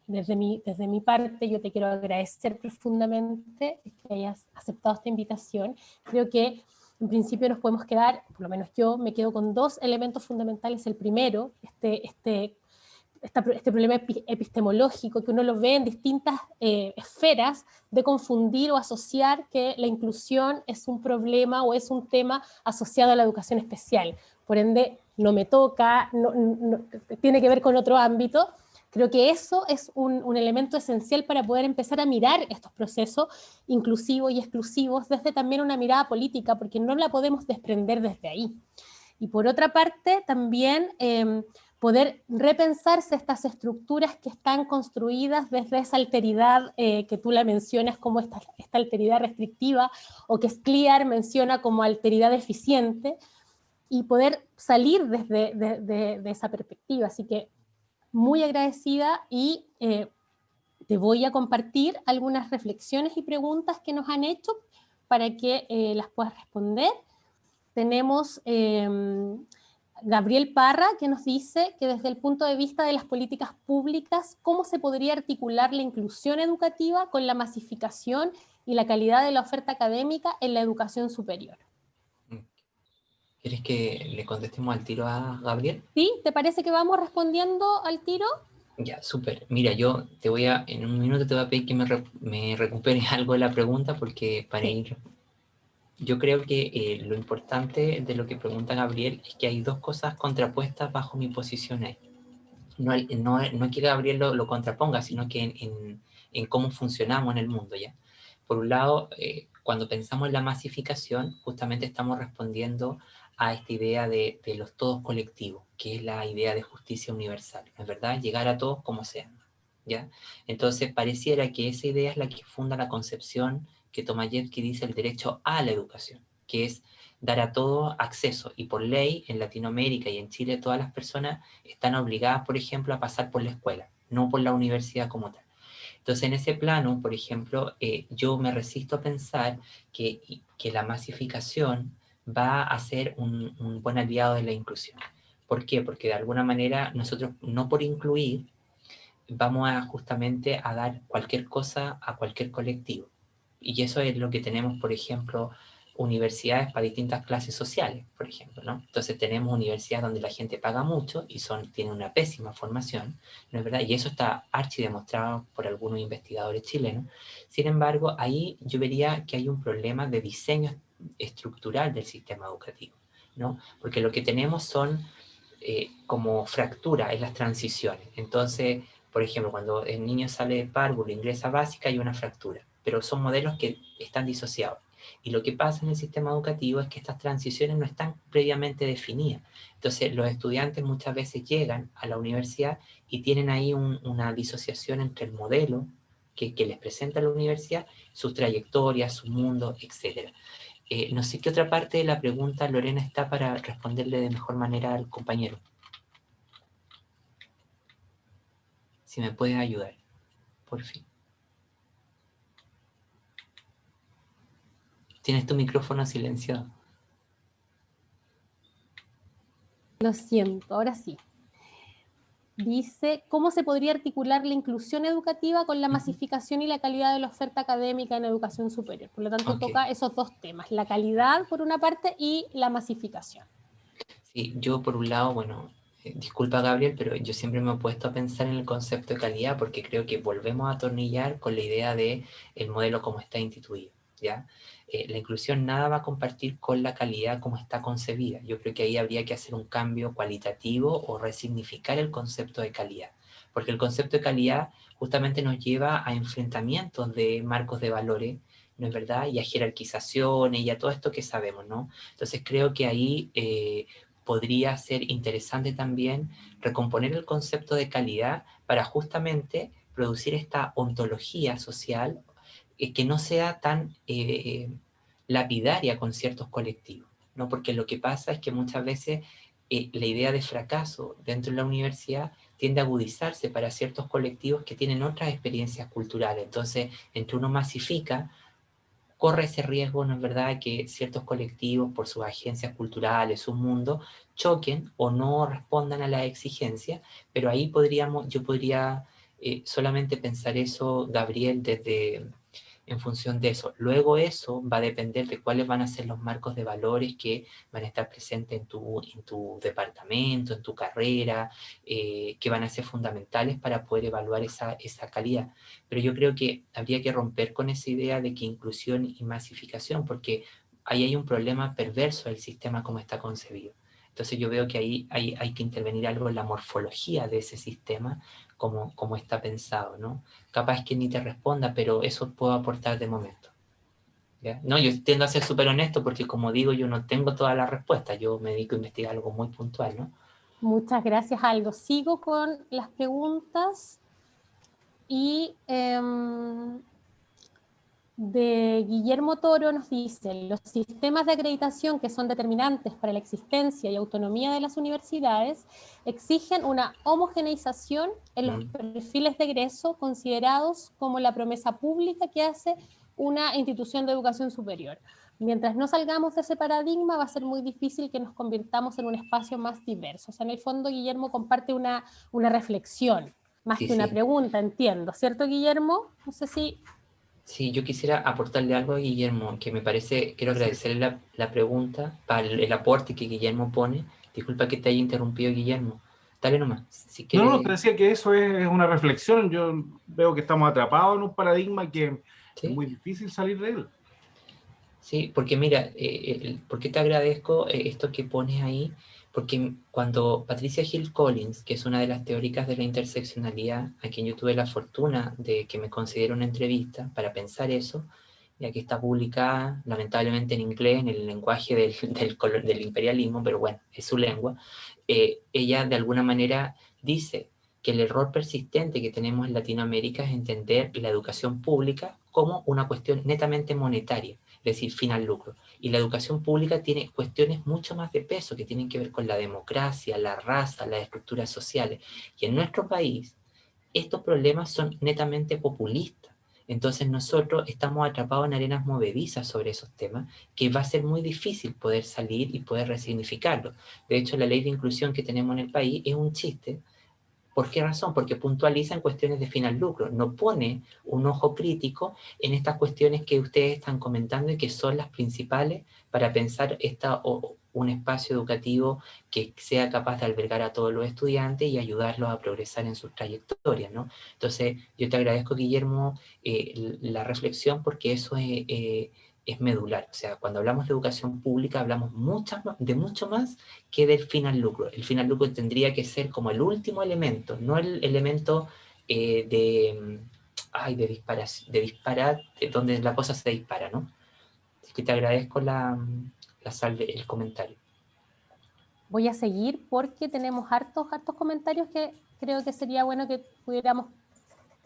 desde mi parte, yo te quiero agradecer profundamente que hayas aceptado esta invitación. Creo que en principio nos podemos quedar, por lo menos yo me quedo con dos elementos fundamentales. El primero, este problema epistemológico, que uno lo ve en distintas esferas, de confundir o asociar que la inclusión es un problema o es un tema asociado a la educación especial. Por ende, no me toca, tiene que ver con otro ámbito. Creo que eso es un elemento esencial para poder empezar a mirar estos procesos inclusivos y exclusivos desde también una mirada política, porque no la podemos desprender desde ahí. Y por otra parte, también poder repensarse estas estructuras que están construidas desde esa alteridad que tú la mencionas como esta alteridad restrictiva, o que Scliar menciona como alteridad eficiente, y poder salir de esa perspectiva. Así que muy agradecida y te voy a compartir algunas reflexiones y preguntas que nos han hecho para que las puedas responder. Tenemos Gabriel Parra, que nos dice que desde el punto de vista de las políticas públicas, ¿cómo se podría articular la inclusión educativa con la masificación y la calidad de la oferta académica en la educación superior? ¿Quieres que le contestemos al tiro a Gabriel? ¿Sí? ¿Te parece que vamos respondiendo al tiro? Ya, súper. Mira, yo en un minuto te voy a pedir que me recuperes algo de la pregunta porque para ir... Yo creo que lo importante de lo que pregunta Gabriel es que hay dos cosas contrapuestas bajo mi posición ahí. No es que Gabriel lo contraponga, sino que en cómo funcionamos en el mundo, ¿ya? Por un lado, cuando pensamos en la masificación, justamente estamos respondiendo a esta idea de los todos colectivos, que es la idea de justicia universal, ¿es verdad? Llegar a todos como sean, ¿ya? Entonces, pareciera que esa idea es la que funda la concepción que Tomayetti dice el derecho a la educación, que es dar a todos acceso, y por ley en Latinoamérica y en Chile todas las personas están obligadas, por ejemplo, a pasar por la escuela, no por la universidad como tal. Entonces, en ese plano, por ejemplo, yo me resisto a pensar que la masificación va a ser un buen aliado de la inclusión. ¿Por qué? Porque de alguna manera nosotros, no por incluir, vamos a justamente a dar cualquier cosa a cualquier colectivo. Y eso es lo que tenemos, por ejemplo, universidades para distintas clases sociales, por ejemplo, ¿no? Entonces tenemos universidades donde la gente paga mucho y tienen una pésima formación, ¿no es verdad? Y eso está archidemostrado por algunos investigadores chilenos. Sin embargo, ahí yo vería que hay un problema de diseño estructural del sistema educativo, ¿no? Porque lo que tenemos son como fractura en las transiciones. Entonces, por ejemplo, cuando el niño sale de párvulo, ingresa a básica, hay una fractura, pero son modelos que están disociados. Y lo que pasa en el sistema educativo es que estas transiciones no están previamente definidas. Entonces, los estudiantes muchas veces llegan a la universidad y tienen ahí una disociación entre el modelo que les presenta la universidad, sus trayectorias, su mundo, etc. No sé qué otra parte de la pregunta, Lorena, está para responderle de mejor manera al compañero. Si me puedes ayudar, por fin. Tienes tu micrófono silenciado. Lo siento, ahora sí. Dice, ¿cómo se podría articular la inclusión educativa con la masificación y la calidad de la oferta académica en educación superior? Por lo tanto, toca esos dos temas, la calidad por una parte y la masificación. Sí, yo por un lado, bueno, disculpa Gabriel, pero yo siempre me he puesto a pensar en el concepto de calidad porque creo que volvemos a atornillar con la idea de el modelo como está instituido, ¿ya? La inclusión nada va a compartir con la calidad como está concebida. Yo creo que ahí habría que hacer un cambio cualitativo o resignificar el concepto de calidad, porque el concepto de calidad justamente nos lleva a enfrentamientos de marcos de valores, ¿no es verdad? Y a jerarquizaciones y a todo esto que sabemos, ¿no? Entonces creo que ahí podría ser interesante también recomponer el concepto de calidad para justamente producir esta ontología social que no sea tan lapidaria con ciertos colectivos, ¿no? Porque lo que pasa es que muchas veces la idea de fracaso dentro de la universidad tiende a agudizarse para ciertos colectivos que tienen otras experiencias culturales. Entonces, entre uno masifica, corre ese riesgo, ¿no es verdad?, que ciertos colectivos, por sus agencias culturales, su mundo, choquen o no respondan a las exigencias, pero ahí yo podría solamente pensar eso, Gabriel, en función de eso. Luego eso va a depender de cuáles van a ser los marcos de valores que van a estar presentes en tu departamento, en tu carrera, que van a ser fundamentales para poder evaluar esa calidad. Pero yo creo que habría que romper con esa idea de que inclusión y masificación, porque ahí hay un problema perverso del sistema como está concebido. Entonces yo veo que ahí hay que intervenir algo en la morfología de ese sistema, como está pensado, ¿no? Capaz que ni te responda, pero eso puedo aportar de momento. ¿Ya? No, yo tiendo a ser súper honesto porque, como digo, yo no tengo todas las respuestas, yo me dedico a investigar algo muy puntual, ¿no? Muchas gracias, Aldo. Sigo con las preguntas y de Guillermo Toro nos dice, los sistemas de acreditación que son determinantes para la existencia y autonomía de las universidades exigen una homogeneización en los perfiles de egreso considerados como la promesa pública que hace una institución de educación superior. Mientras no salgamos de ese paradigma, va a ser muy difícil que nos convirtamos en un espacio más diverso. O sea, en el fondo, Guillermo comparte una reflexión, más que una pregunta, entiendo. ¿Cierto, Guillermo? No sé si... Sí, yo quisiera aportarle algo a Guillermo, que me parece, quiero agradecerle la pregunta, para el aporte que Guillermo pone. Disculpa que te haya interrumpido, Guillermo. Dale nomás. Si quieres... No, te decía que eso es una reflexión. Yo veo que estamos atrapados en un paradigma que es muy difícil salir de él. Sí, porque mira, ¿por qué te agradezco esto que pones ahí? Porque cuando Patricia Hill Collins, que es una de las teóricas de la interseccionalidad, a quien yo tuve la fortuna de que me concediera una entrevista para pensar eso, ya que está publicada lamentablemente en inglés, en el lenguaje del imperialismo, pero bueno, es su lengua, ella de alguna manera dice que el error persistente que tenemos en Latinoamérica es entender la educación pública como una cuestión netamente monetaria, es decir, fin al lucro. Y la educación pública tiene cuestiones mucho más de peso que tienen que ver con la democracia, la raza, las estructuras sociales. Y en nuestro país, estos problemas son netamente populistas. Entonces nosotros estamos atrapados en arenas movedizas sobre esos temas, que va a ser muy difícil poder salir y poder resignificarlo. De hecho, la ley de inclusión que tenemos en el país es un chiste. ¿Por qué razón? Porque puntualiza en cuestiones de final lucro, no pone un ojo crítico en estas cuestiones que ustedes están comentando y que son las principales para pensar un espacio educativo que sea capaz de albergar a todos los estudiantes y ayudarlos a progresar en sus trayectorias, ¿no? Entonces, yo te agradezco, Guillermo, la reflexión, porque eso es medular. O sea, cuando hablamos de educación pública hablamos de mucho más que del fin al lucro. El fin al lucro tendría que ser como el último elemento, no el elemento de disparate, donde la cosa se dispara, ¿no? Así que te agradezco el comentario. Voy a seguir porque tenemos hartos comentarios que creo que sería bueno que pudiéramos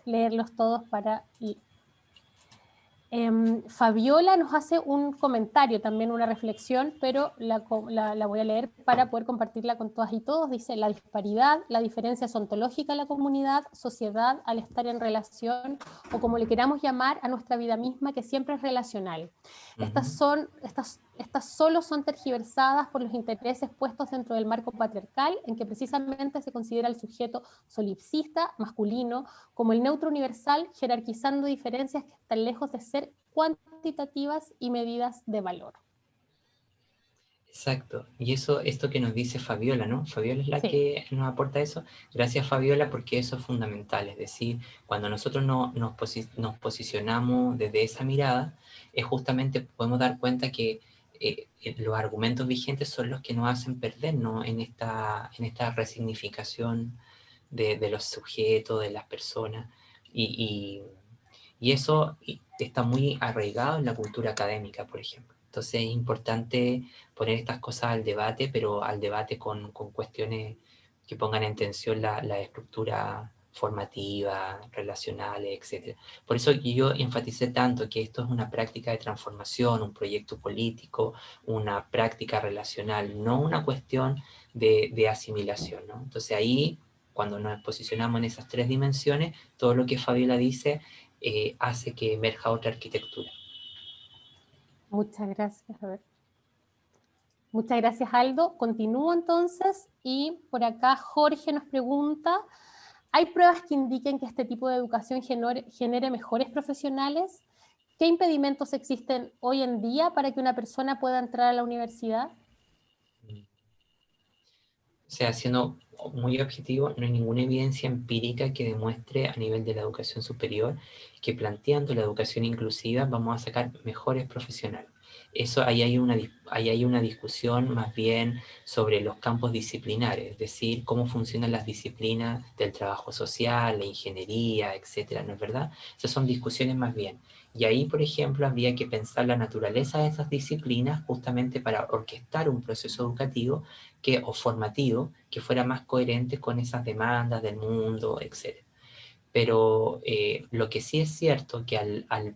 leerlos todos para... Fabiola nos hace un comentario, también una reflexión, pero la voy a leer para poder compartirla con todas y todos. Dice: la disparidad, la diferencia es ontológica en la comunidad, sociedad, al estar en relación, o como le queramos llamar, a nuestra vida misma, que siempre es relacional. Estas solo son tergiversadas por los intereses puestos dentro del marco patriarcal, en que precisamente se considera el sujeto solipsista, masculino, como el neutro universal, jerarquizando diferencias que están lejos de ser cuantitativas y medidas de valor. Exacto, y esto que nos dice Fabiola, ¿no? Fabiola es la que nos aporta eso. Gracias, Fabiola, porque eso es fundamental. Es decir, cuando nosotros nos posicionamos desde esa mirada, es justamente podemos dar cuenta que los argumentos vigentes son los que nos hacen perdernos en esta resignificación de los sujetos, de las personas, y eso está muy arraigado en la cultura académica, por ejemplo. Entonces es importante poner estas cosas al debate, pero al debate con cuestiones que pongan en tensión la estructura formativa, relacionales, etc. Por eso yo enfaticé tanto que esto es una práctica de transformación, un proyecto político, una práctica relacional, no una cuestión de asimilación, ¿no? Entonces ahí, cuando nos posicionamos en esas tres dimensiones, todo lo que Fabiola dice hace que emerja otra arquitectura. Muchas gracias, a ver. Muchas gracias, Aldo. Continúo entonces, y por acá Jorge nos pregunta: ¿hay pruebas que indiquen que este tipo de educación genere mejores profesionales? ¿Qué impedimentos existen hoy en día para que una persona pueda entrar a la universidad? O sea, siendo muy objetivo, no hay ninguna evidencia empírica que demuestre a nivel de la educación superior que planteando la educación inclusiva vamos a sacar mejores profesionales. Eso, ahí hay una discusión más bien sobre los campos disciplinares, es decir, cómo funcionan las disciplinas del trabajo social, la ingeniería, etcétera, ¿no es verdad? Esas son discusiones más bien. Y ahí, por ejemplo, habría que pensar la naturaleza de esas disciplinas justamente para orquestar un proceso educativo o formativo que fuera más coherente con esas demandas del mundo, etc. Pero lo que sí es cierto que al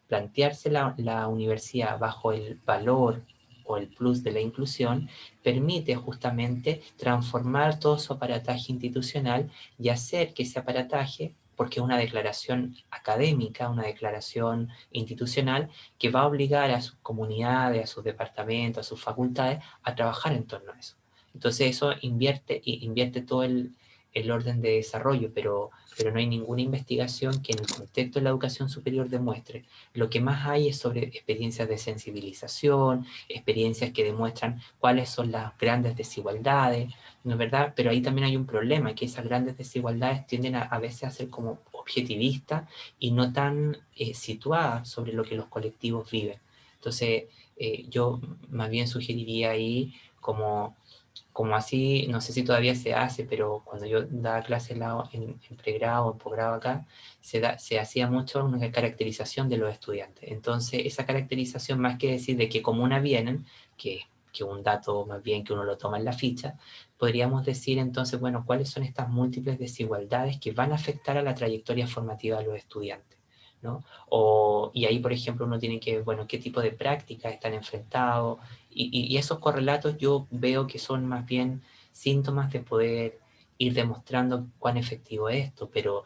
plantearse la universidad bajo el valor o el plus de la inclusión, permite justamente transformar todo su aparataje institucional y hacer que ese aparataje, porque es una declaración académica, una declaración institucional, que va a obligar a sus comunidades, a sus departamentos, a sus facultades, a trabajar en torno a eso. Entonces eso invierte todo el orden de desarrollo, pero no hay ninguna investigación que en el contexto de la educación superior demuestre. Lo que más hay es sobre experiencias de sensibilización, experiencias que demuestran cuáles son las grandes desigualdades, ¿no es verdad? Pero ahí también hay un problema, que esas grandes desigualdades tienden a veces a ser como objetivistas y no tan situadas sobre lo que los colectivos viven. Entonces, yo más bien sugeriría ahí como así, no sé si todavía se hace, pero cuando yo daba clases en pregrado o posgrado acá, se hacía mucho una caracterización de los estudiantes. Entonces, esa caracterización, más que decir de qué comuna vienen, que un dato más bien que uno lo toma en la ficha, podríamos decir entonces, bueno, cuáles son estas múltiples desigualdades que van a afectar a la trayectoria formativa de los estudiantes, ¿no? Y ahí, por ejemplo, uno tiene que ver, bueno, qué tipo de prácticas están enfrentados, y esos correlatos yo veo que son más bien síntomas de poder ir demostrando cuán efectivo es esto, pero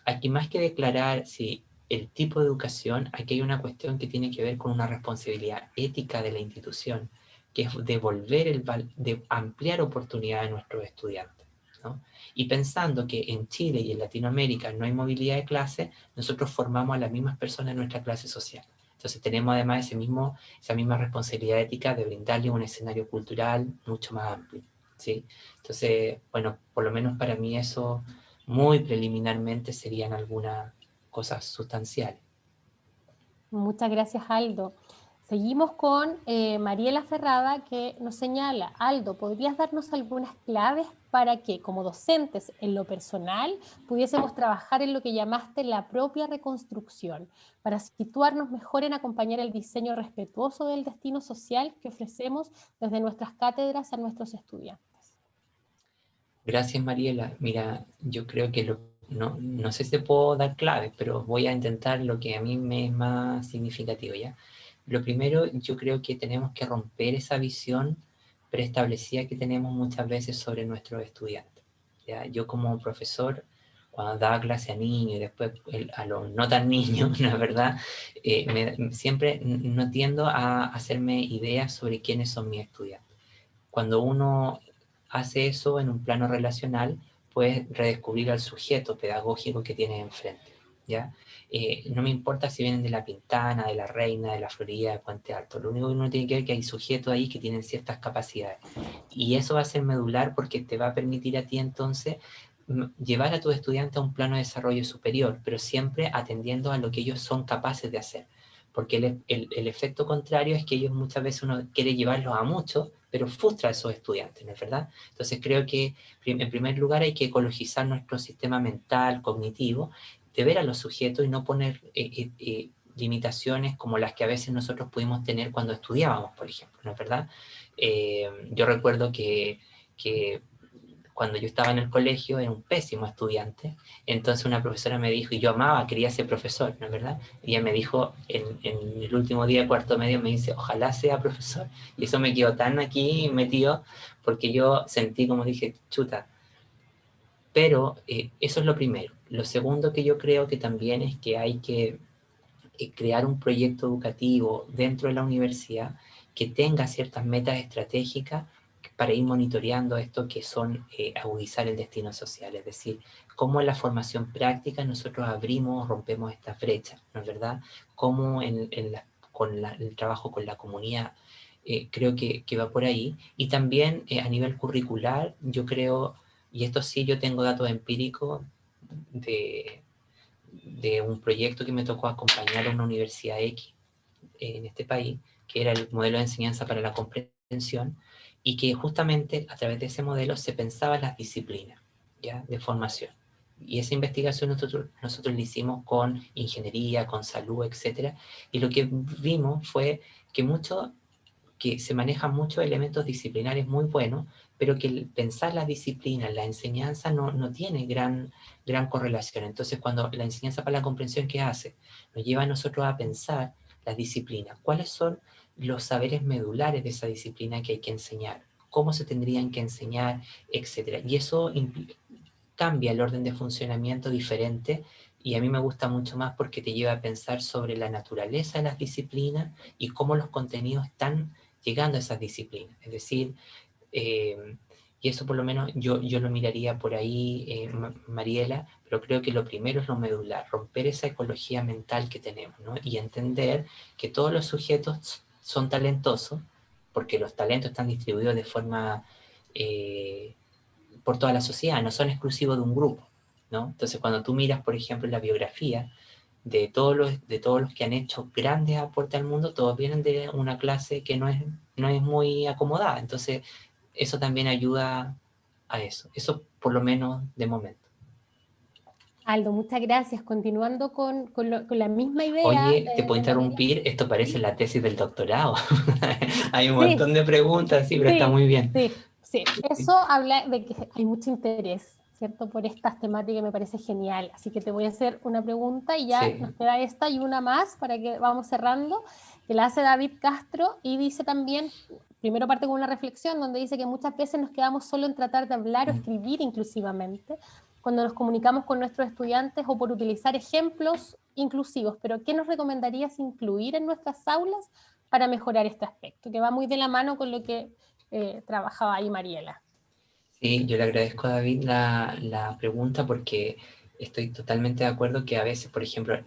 aquí más que declarar si el tipo de educación, aquí hay una cuestión que tiene que ver con una responsabilidad ética de la institución, que es de ampliar oportunidades a nuestros estudiantes, ¿no? Y pensando que en Chile y en Latinoamérica no hay movilidad de clase, nosotros formamos a las mismas personas en nuestra clase social. Entonces tenemos además esa misma responsabilidad ética de brindarle un escenario cultural mucho más amplio, ¿sí? Entonces, bueno, por lo menos para mí eso muy preliminarmente serían algunas cosas sustanciales. Muchas gracias, Aldo. Seguimos con Mariela Ferrada, que nos señala: Aldo, ¿podrías darnos algunas claves para que, como docentes, en lo personal, pudiésemos trabajar en lo que llamaste la propia reconstrucción, para situarnos mejor en acompañar el diseño respetuoso del destino social que ofrecemos desde nuestras cátedras a nuestros estudiantes? Gracias, Mariela. Mira, yo creo que no sé si te puedo dar claves, pero voy a intentar lo que a mí me es más significativo, ¿ya? Lo primero, yo creo que tenemos que romper esa visión preestablecida que tenemos muchas veces sobre nuestros estudiantes, ¿ya? Yo como profesor, cuando daba clase a niños y después a los no tan niños, la verdad, siempre no tiendo a hacerme ideas sobre quiénes son mis estudiantes. Cuando uno hace eso en un plano relacional, puedes redescubrir al sujeto pedagógico que tienes enfrente, ¿ya? No me importa si vienen de La Pintana, de La Reina, de La Florida, de Puente Alto. Lo único que uno tiene que ver es que hay sujetos ahí que tienen ciertas capacidades. Y eso va a ser medular porque te va a permitir a ti entonces llevar a tus estudiantes a un plano de desarrollo superior, pero siempre atendiendo a lo que ellos son capaces de hacer. Porque el efecto contrario es que ellos muchas veces uno quiere llevarlos a mucho, pero frustra a esos estudiantes, ¿no es verdad? Entonces creo que en primer lugar hay que ecologizar nuestro sistema mental, cognitivo, de ver a los sujetos y no poner limitaciones como las que a veces nosotros pudimos tener cuando estudiábamos, por ejemplo, ¿no es verdad? Yo recuerdo que cuando yo estaba en el colegio era un pésimo estudiante, entonces una profesora me dijo, y yo quería ser profesor, ¿no es verdad? Y ella me dijo en el último día de cuarto medio, me dice, ojalá sea profesor, y eso me quedó tan aquí metido, porque yo sentí, como dije, chuta, pero eso es lo primero. Lo segundo que yo creo que también es que hay que crear un proyecto educativo dentro de la universidad que tenga ciertas metas estratégicas para ir monitoreando esto que son agudizar el destino social, es decir, cómo en la formación práctica nosotros rompemos esta brecha, ¿no es verdad? Cómo con el trabajo con la comunidad, creo que va por ahí. Y también a nivel curricular, yo creo, y esto sí yo tengo datos empíricos de un proyecto que me tocó acompañar a una universidad X en este país, que era el modelo de enseñanza para la comprensión, y que justamente a través de ese modelo se pensaban las disciplinas, ¿ya?, de formación. Y esa investigación nosotros la hicimos con ingeniería, con salud, etcétera, y lo que vimos fue que se manejan muchos elementos disciplinarios muy buenos, pero que el pensar las disciplinas, la enseñanza no tiene gran correlación. Entonces, cuando la enseñanza para la comprensión, ¿qué hace? Nos lleva a nosotros a pensar las disciplinas. ¿Cuáles son los saberes medulares de esa disciplina que hay que enseñar? ¿Cómo se tendrían que enseñar? Etcétera. Y eso cambia el orden de funcionamiento diferente, y a mí me gusta mucho más porque te lleva a pensar sobre la naturaleza de las disciplinas y cómo los contenidos están llegando a esas disciplinas. Es decir, y eso por lo menos yo lo miraría por ahí, Mariela, pero creo que lo primero es lo medular, romper esa ecología mental que tenemos, ¿no? Y entender que todos los sujetos son talentosos, porque los talentos están distribuidos de forma por toda la sociedad, no son exclusivos de un grupo, ¿no? Entonces cuando tú miras, por ejemplo, la biografía de todos los que han hecho grandes aportes al mundo, todos vienen de una clase que no es muy acomodada. Entonces, eso también ayuda a eso. Eso por lo menos de momento. Aldo, muchas gracias. Continuando con la misma idea Oye, ¿te puedo de Mariela. interrumpir? Esto parece la tesis del doctorado. Hay un Sí, montón de preguntas, sí, pero está muy bien. sí. Eso habla de que hay mucho interés, ¿cierto?, por estas temáticas, y me parece genial. Así que te voy a hacer una pregunta y ya Sí. nos queda esta y una más para que vamos cerrando, que la hace David Castro, y dice también, primero parte con una reflexión donde dice que muchas veces nos quedamos solo en tratar de hablar o escribir inclusivamente cuando nos comunicamos con nuestros estudiantes o por utilizar ejemplos inclusivos, pero ¿qué nos recomendarías incluir en nuestras aulas para mejorar este aspecto? Que va muy de la mano con lo que trabajaba ahí Mariela. Sí, yo le agradezco a David la pregunta porque estoy totalmente de acuerdo que a veces, por ejemplo,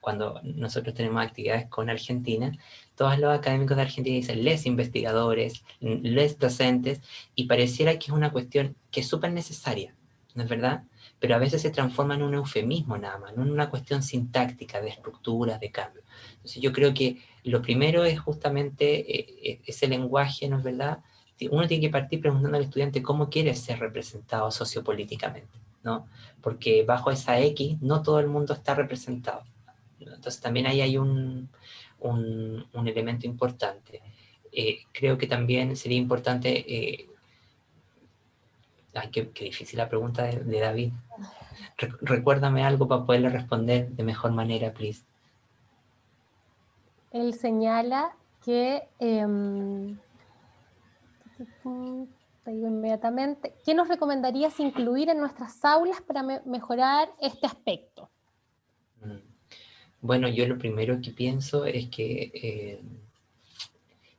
cuando nosotros tenemos actividades con Argentina, todos los académicos de Argentina dicen les investigadores, les docentes, y pareciera que es una cuestión que es súper necesaria, ¿no es verdad? Pero a veces se transforma en un eufemismo nada más, no en una cuestión sintáctica, de estructuras, de cambio. Entonces yo creo que lo primero es justamente ese lenguaje, ¿no es verdad? Uno tiene que partir preguntando al estudiante cómo quiere ser representado sociopolíticamente, ¿no? Porque bajo esa X no todo el mundo está representado. Entonces también ahí hay un elemento importante. Creo que también sería importante... ay, qué difícil la pregunta de David. Recuérdame algo para poderle responder de mejor manera, please. Él señala que... te digo inmediatamente, ¿qué nos recomendarías incluir en nuestras aulas para mejorar este aspecto? Bueno, yo lo primero que pienso es que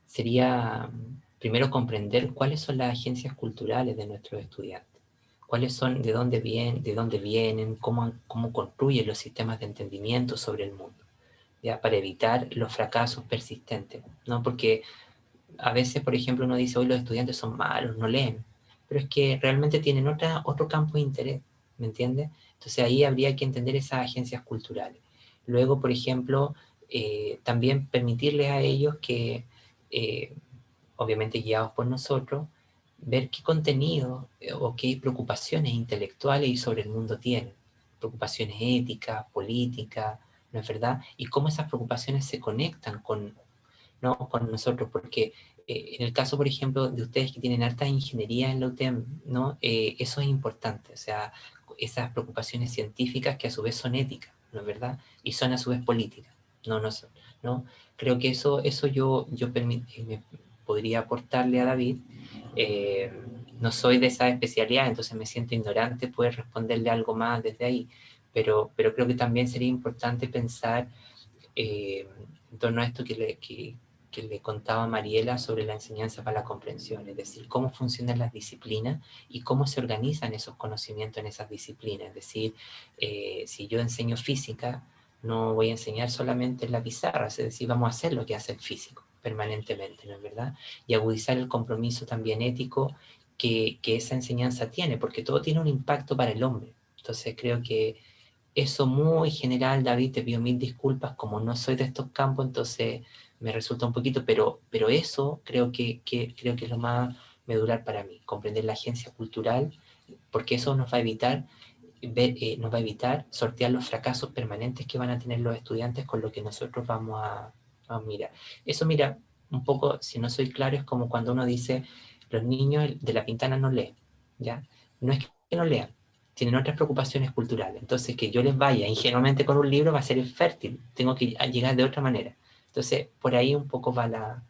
sería primero comprender cuáles son las agencias culturales de nuestros estudiantes, cuáles son, de dónde vienen, cómo construyen los sistemas de entendimiento sobre el mundo, ¿ya? Para evitar los fracasos persistentes, ¿no? Porque a veces, por ejemplo, uno dice, hoy los estudiantes son malos, no leen, pero es que realmente tienen otro campo de interés, ¿me entiendes? Entonces ahí habría que entender esas agencias culturales. Luego, por ejemplo, también permitirles a ellos que, obviamente guiados por nosotros, ver qué contenido o qué preocupaciones intelectuales y sobre el mundo tienen, preocupaciones éticas, políticas, ¿no es verdad? Y cómo esas preocupaciones se conectan con, ¿no? con nosotros, porque en el caso, por ejemplo, de ustedes que tienen alta ingeniería en la UTEM, ¿no? Eso es importante, o sea, esas preocupaciones científicas que a su vez son éticas, ¿no es verdad? Y son a su vez políticas, ¿no? Creo que eso yo me podría aportarle a David. No soy de esa especialidad, entonces me siento ignorante poder responderle algo más desde ahí, pero creo que también sería importante pensar en torno a esto que le contaba Mariela sobre la enseñanza para la comprensión, es decir, cómo funcionan las disciplinas y cómo se organizan esos conocimientos en esas disciplinas. Es decir, si yo enseño física, no voy a enseñar solamente en la pizarra, es decir, vamos a hacer lo que hace el físico permanentemente, ¿no es verdad? Y agudizar el compromiso también ético que esa enseñanza tiene, porque todo tiene un impacto para el hombre. Entonces creo que eso muy general, David, te pido mil disculpas, como no soy de estos campos, entonces me resulta un poquito, pero eso creo que es lo más medular para mí, comprender la agencia cultural, porque eso nos va a evitar sortear los fracasos permanentes que van a tener los estudiantes con lo que nosotros vamos a mirar. Eso, mira, un poco, si no soy claro, es como cuando uno dice, los niños de La Pintana no leen, ¿ya? No es que no lean, tienen otras preocupaciones culturales. Entonces, que yo les vaya ingenuamente con un libro va a ser infértil. Tengo que llegar de otra manera. Entonces, por ahí un poco va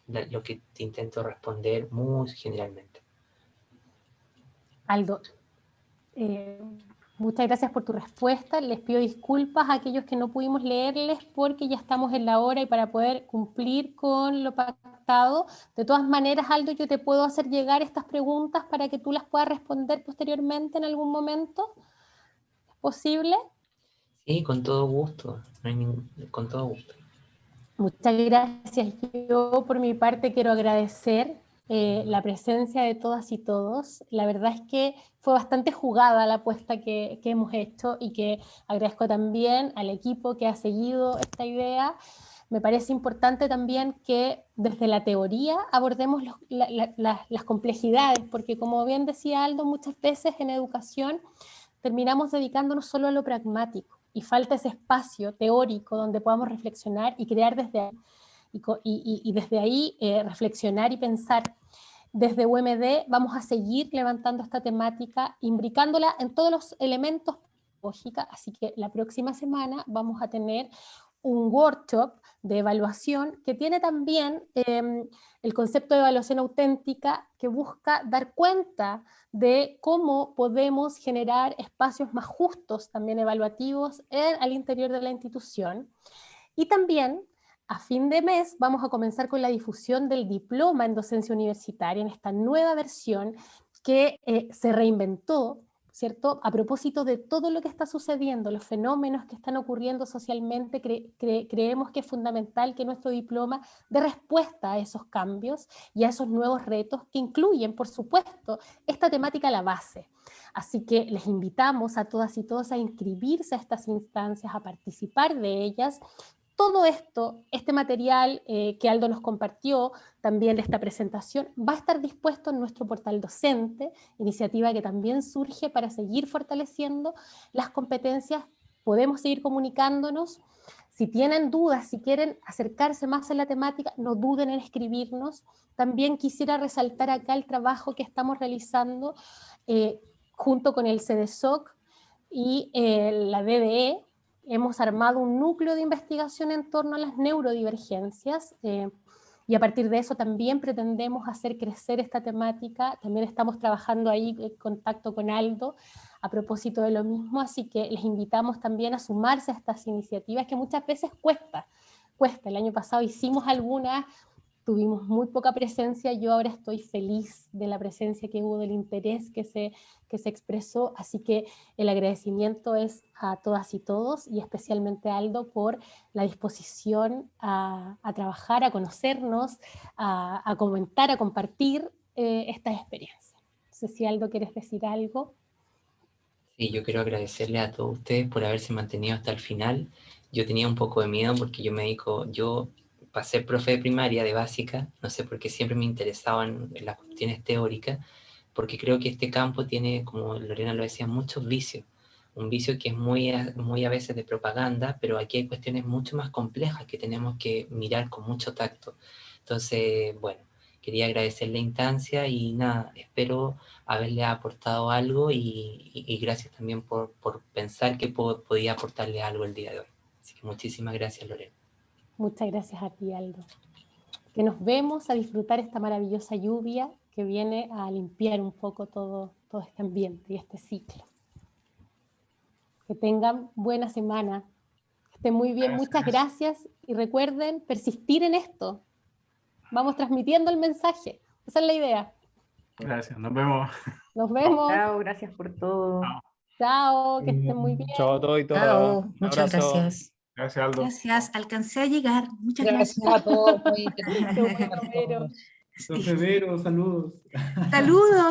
lo que te intento responder muy generalmente. Aldo, muchas gracias por tu respuesta. Les pido disculpas a aquellos que no pudimos leerles porque ya estamos en la hora y para poder cumplir con lo pactado. De todas maneras, Aldo, yo te puedo hacer llegar estas preguntas para que tú las puedas responder posteriormente en algún momento. ¿Es posible? Sí, con todo gusto. Con todo gusto. Muchas gracias. Yo por mi parte quiero agradecer la presencia de todas y todos. La verdad es que fue bastante jugada la apuesta que hemos hecho y que agradezco también al equipo que ha seguido esta idea. Me parece importante también que desde la teoría abordemos las complejidades, porque como bien decía Aldo, muchas veces en educación terminamos dedicándonos solo a lo pragmático y falta ese espacio teórico donde podamos reflexionar y crear desde ahí, y desde ahí reflexionar y pensar. Desde UMD vamos a seguir levantando esta temática, imbricándola en todos los elementos pedagógicos, así que la próxima semana vamos a tener un workshop de evaluación que tiene también el concepto de evaluación auténtica, que busca dar cuenta de cómo podemos generar espacios más justos, también evaluativos, al interior de la institución. Y también, a fin de mes, vamos a comenzar con la difusión del diploma en docencia universitaria, en esta nueva versión que se reinventó, ¿cierto? A propósito de todo lo que está sucediendo, los fenómenos que están ocurriendo socialmente, creemos que es fundamental que nuestro diploma dé respuesta a esos cambios y a esos nuevos retos que incluyen, por supuesto, esta temática a la base. Así que les invitamos a todas y todos a inscribirse a estas instancias, a participar de ellas. Todo esto, este material que Aldo nos compartió, también de esta presentación, va a estar dispuesto en nuestro portal docente, iniciativa que también surge para seguir fortaleciendo las competencias. Podemos seguir comunicándonos. Si tienen dudas, si quieren acercarse más a la temática, no duden en escribirnos. También quisiera resaltar acá el trabajo que estamos realizando junto con el CDSOC y la DDE. Hemos armado un núcleo de investigación en torno a las neurodivergencias y a partir de eso también pretendemos hacer crecer esta temática. También estamos trabajando ahí en contacto con Aldo a propósito de lo mismo, así que les invitamos también a sumarse a estas iniciativas que muchas veces cuesta. El año pasado hicimos algunas, tuvimos muy poca presencia, yo ahora estoy feliz de la presencia que hubo, del interés que se expresó, así que el agradecimiento es a todas y todos, y especialmente a Aldo por la disposición a trabajar, a conocernos, a comentar, a compartir estas experiencias. No sé si Aldo quieres decir algo. Sí, yo quiero agradecerle a todos ustedes por haberse mantenido hasta el final. Yo tenía un poco de miedo porque yo para ser profe de primaria, de básica, no sé por qué siempre me interesaban las cuestiones teóricas, porque creo que este campo tiene, como Lorena lo decía, muchos vicios. Un vicio que es muy a veces de propaganda, pero aquí hay cuestiones mucho más complejas que tenemos que mirar con mucho tacto. Entonces, bueno, quería agradecer la instancia y nada, espero haberle aportado algo y gracias también por pensar que podía aportarle algo el día de hoy. Así que muchísimas gracias, Lorena. Muchas gracias a ti, Aldo. Que nos vemos a disfrutar esta maravillosa lluvia que viene a limpiar un poco todo este ambiente y este ciclo. Que tengan buena semana, que estén muy bien, muchas gracias, y recuerden persistir en esto. Vamos transmitiendo el mensaje, esa es la idea. Gracias, nos vemos. Nos vemos. Chao, gracias por todo. Chao, que estén muy bien. Chao a todos y todas. Chao, muchas gracias. Gracias, Aldo. Gracias, alcancé a llegar. Muchas gracias. Gracias a todos. Muy interesante. Qué bueno, Vero. Entonces, Vero, saludos. Saludos.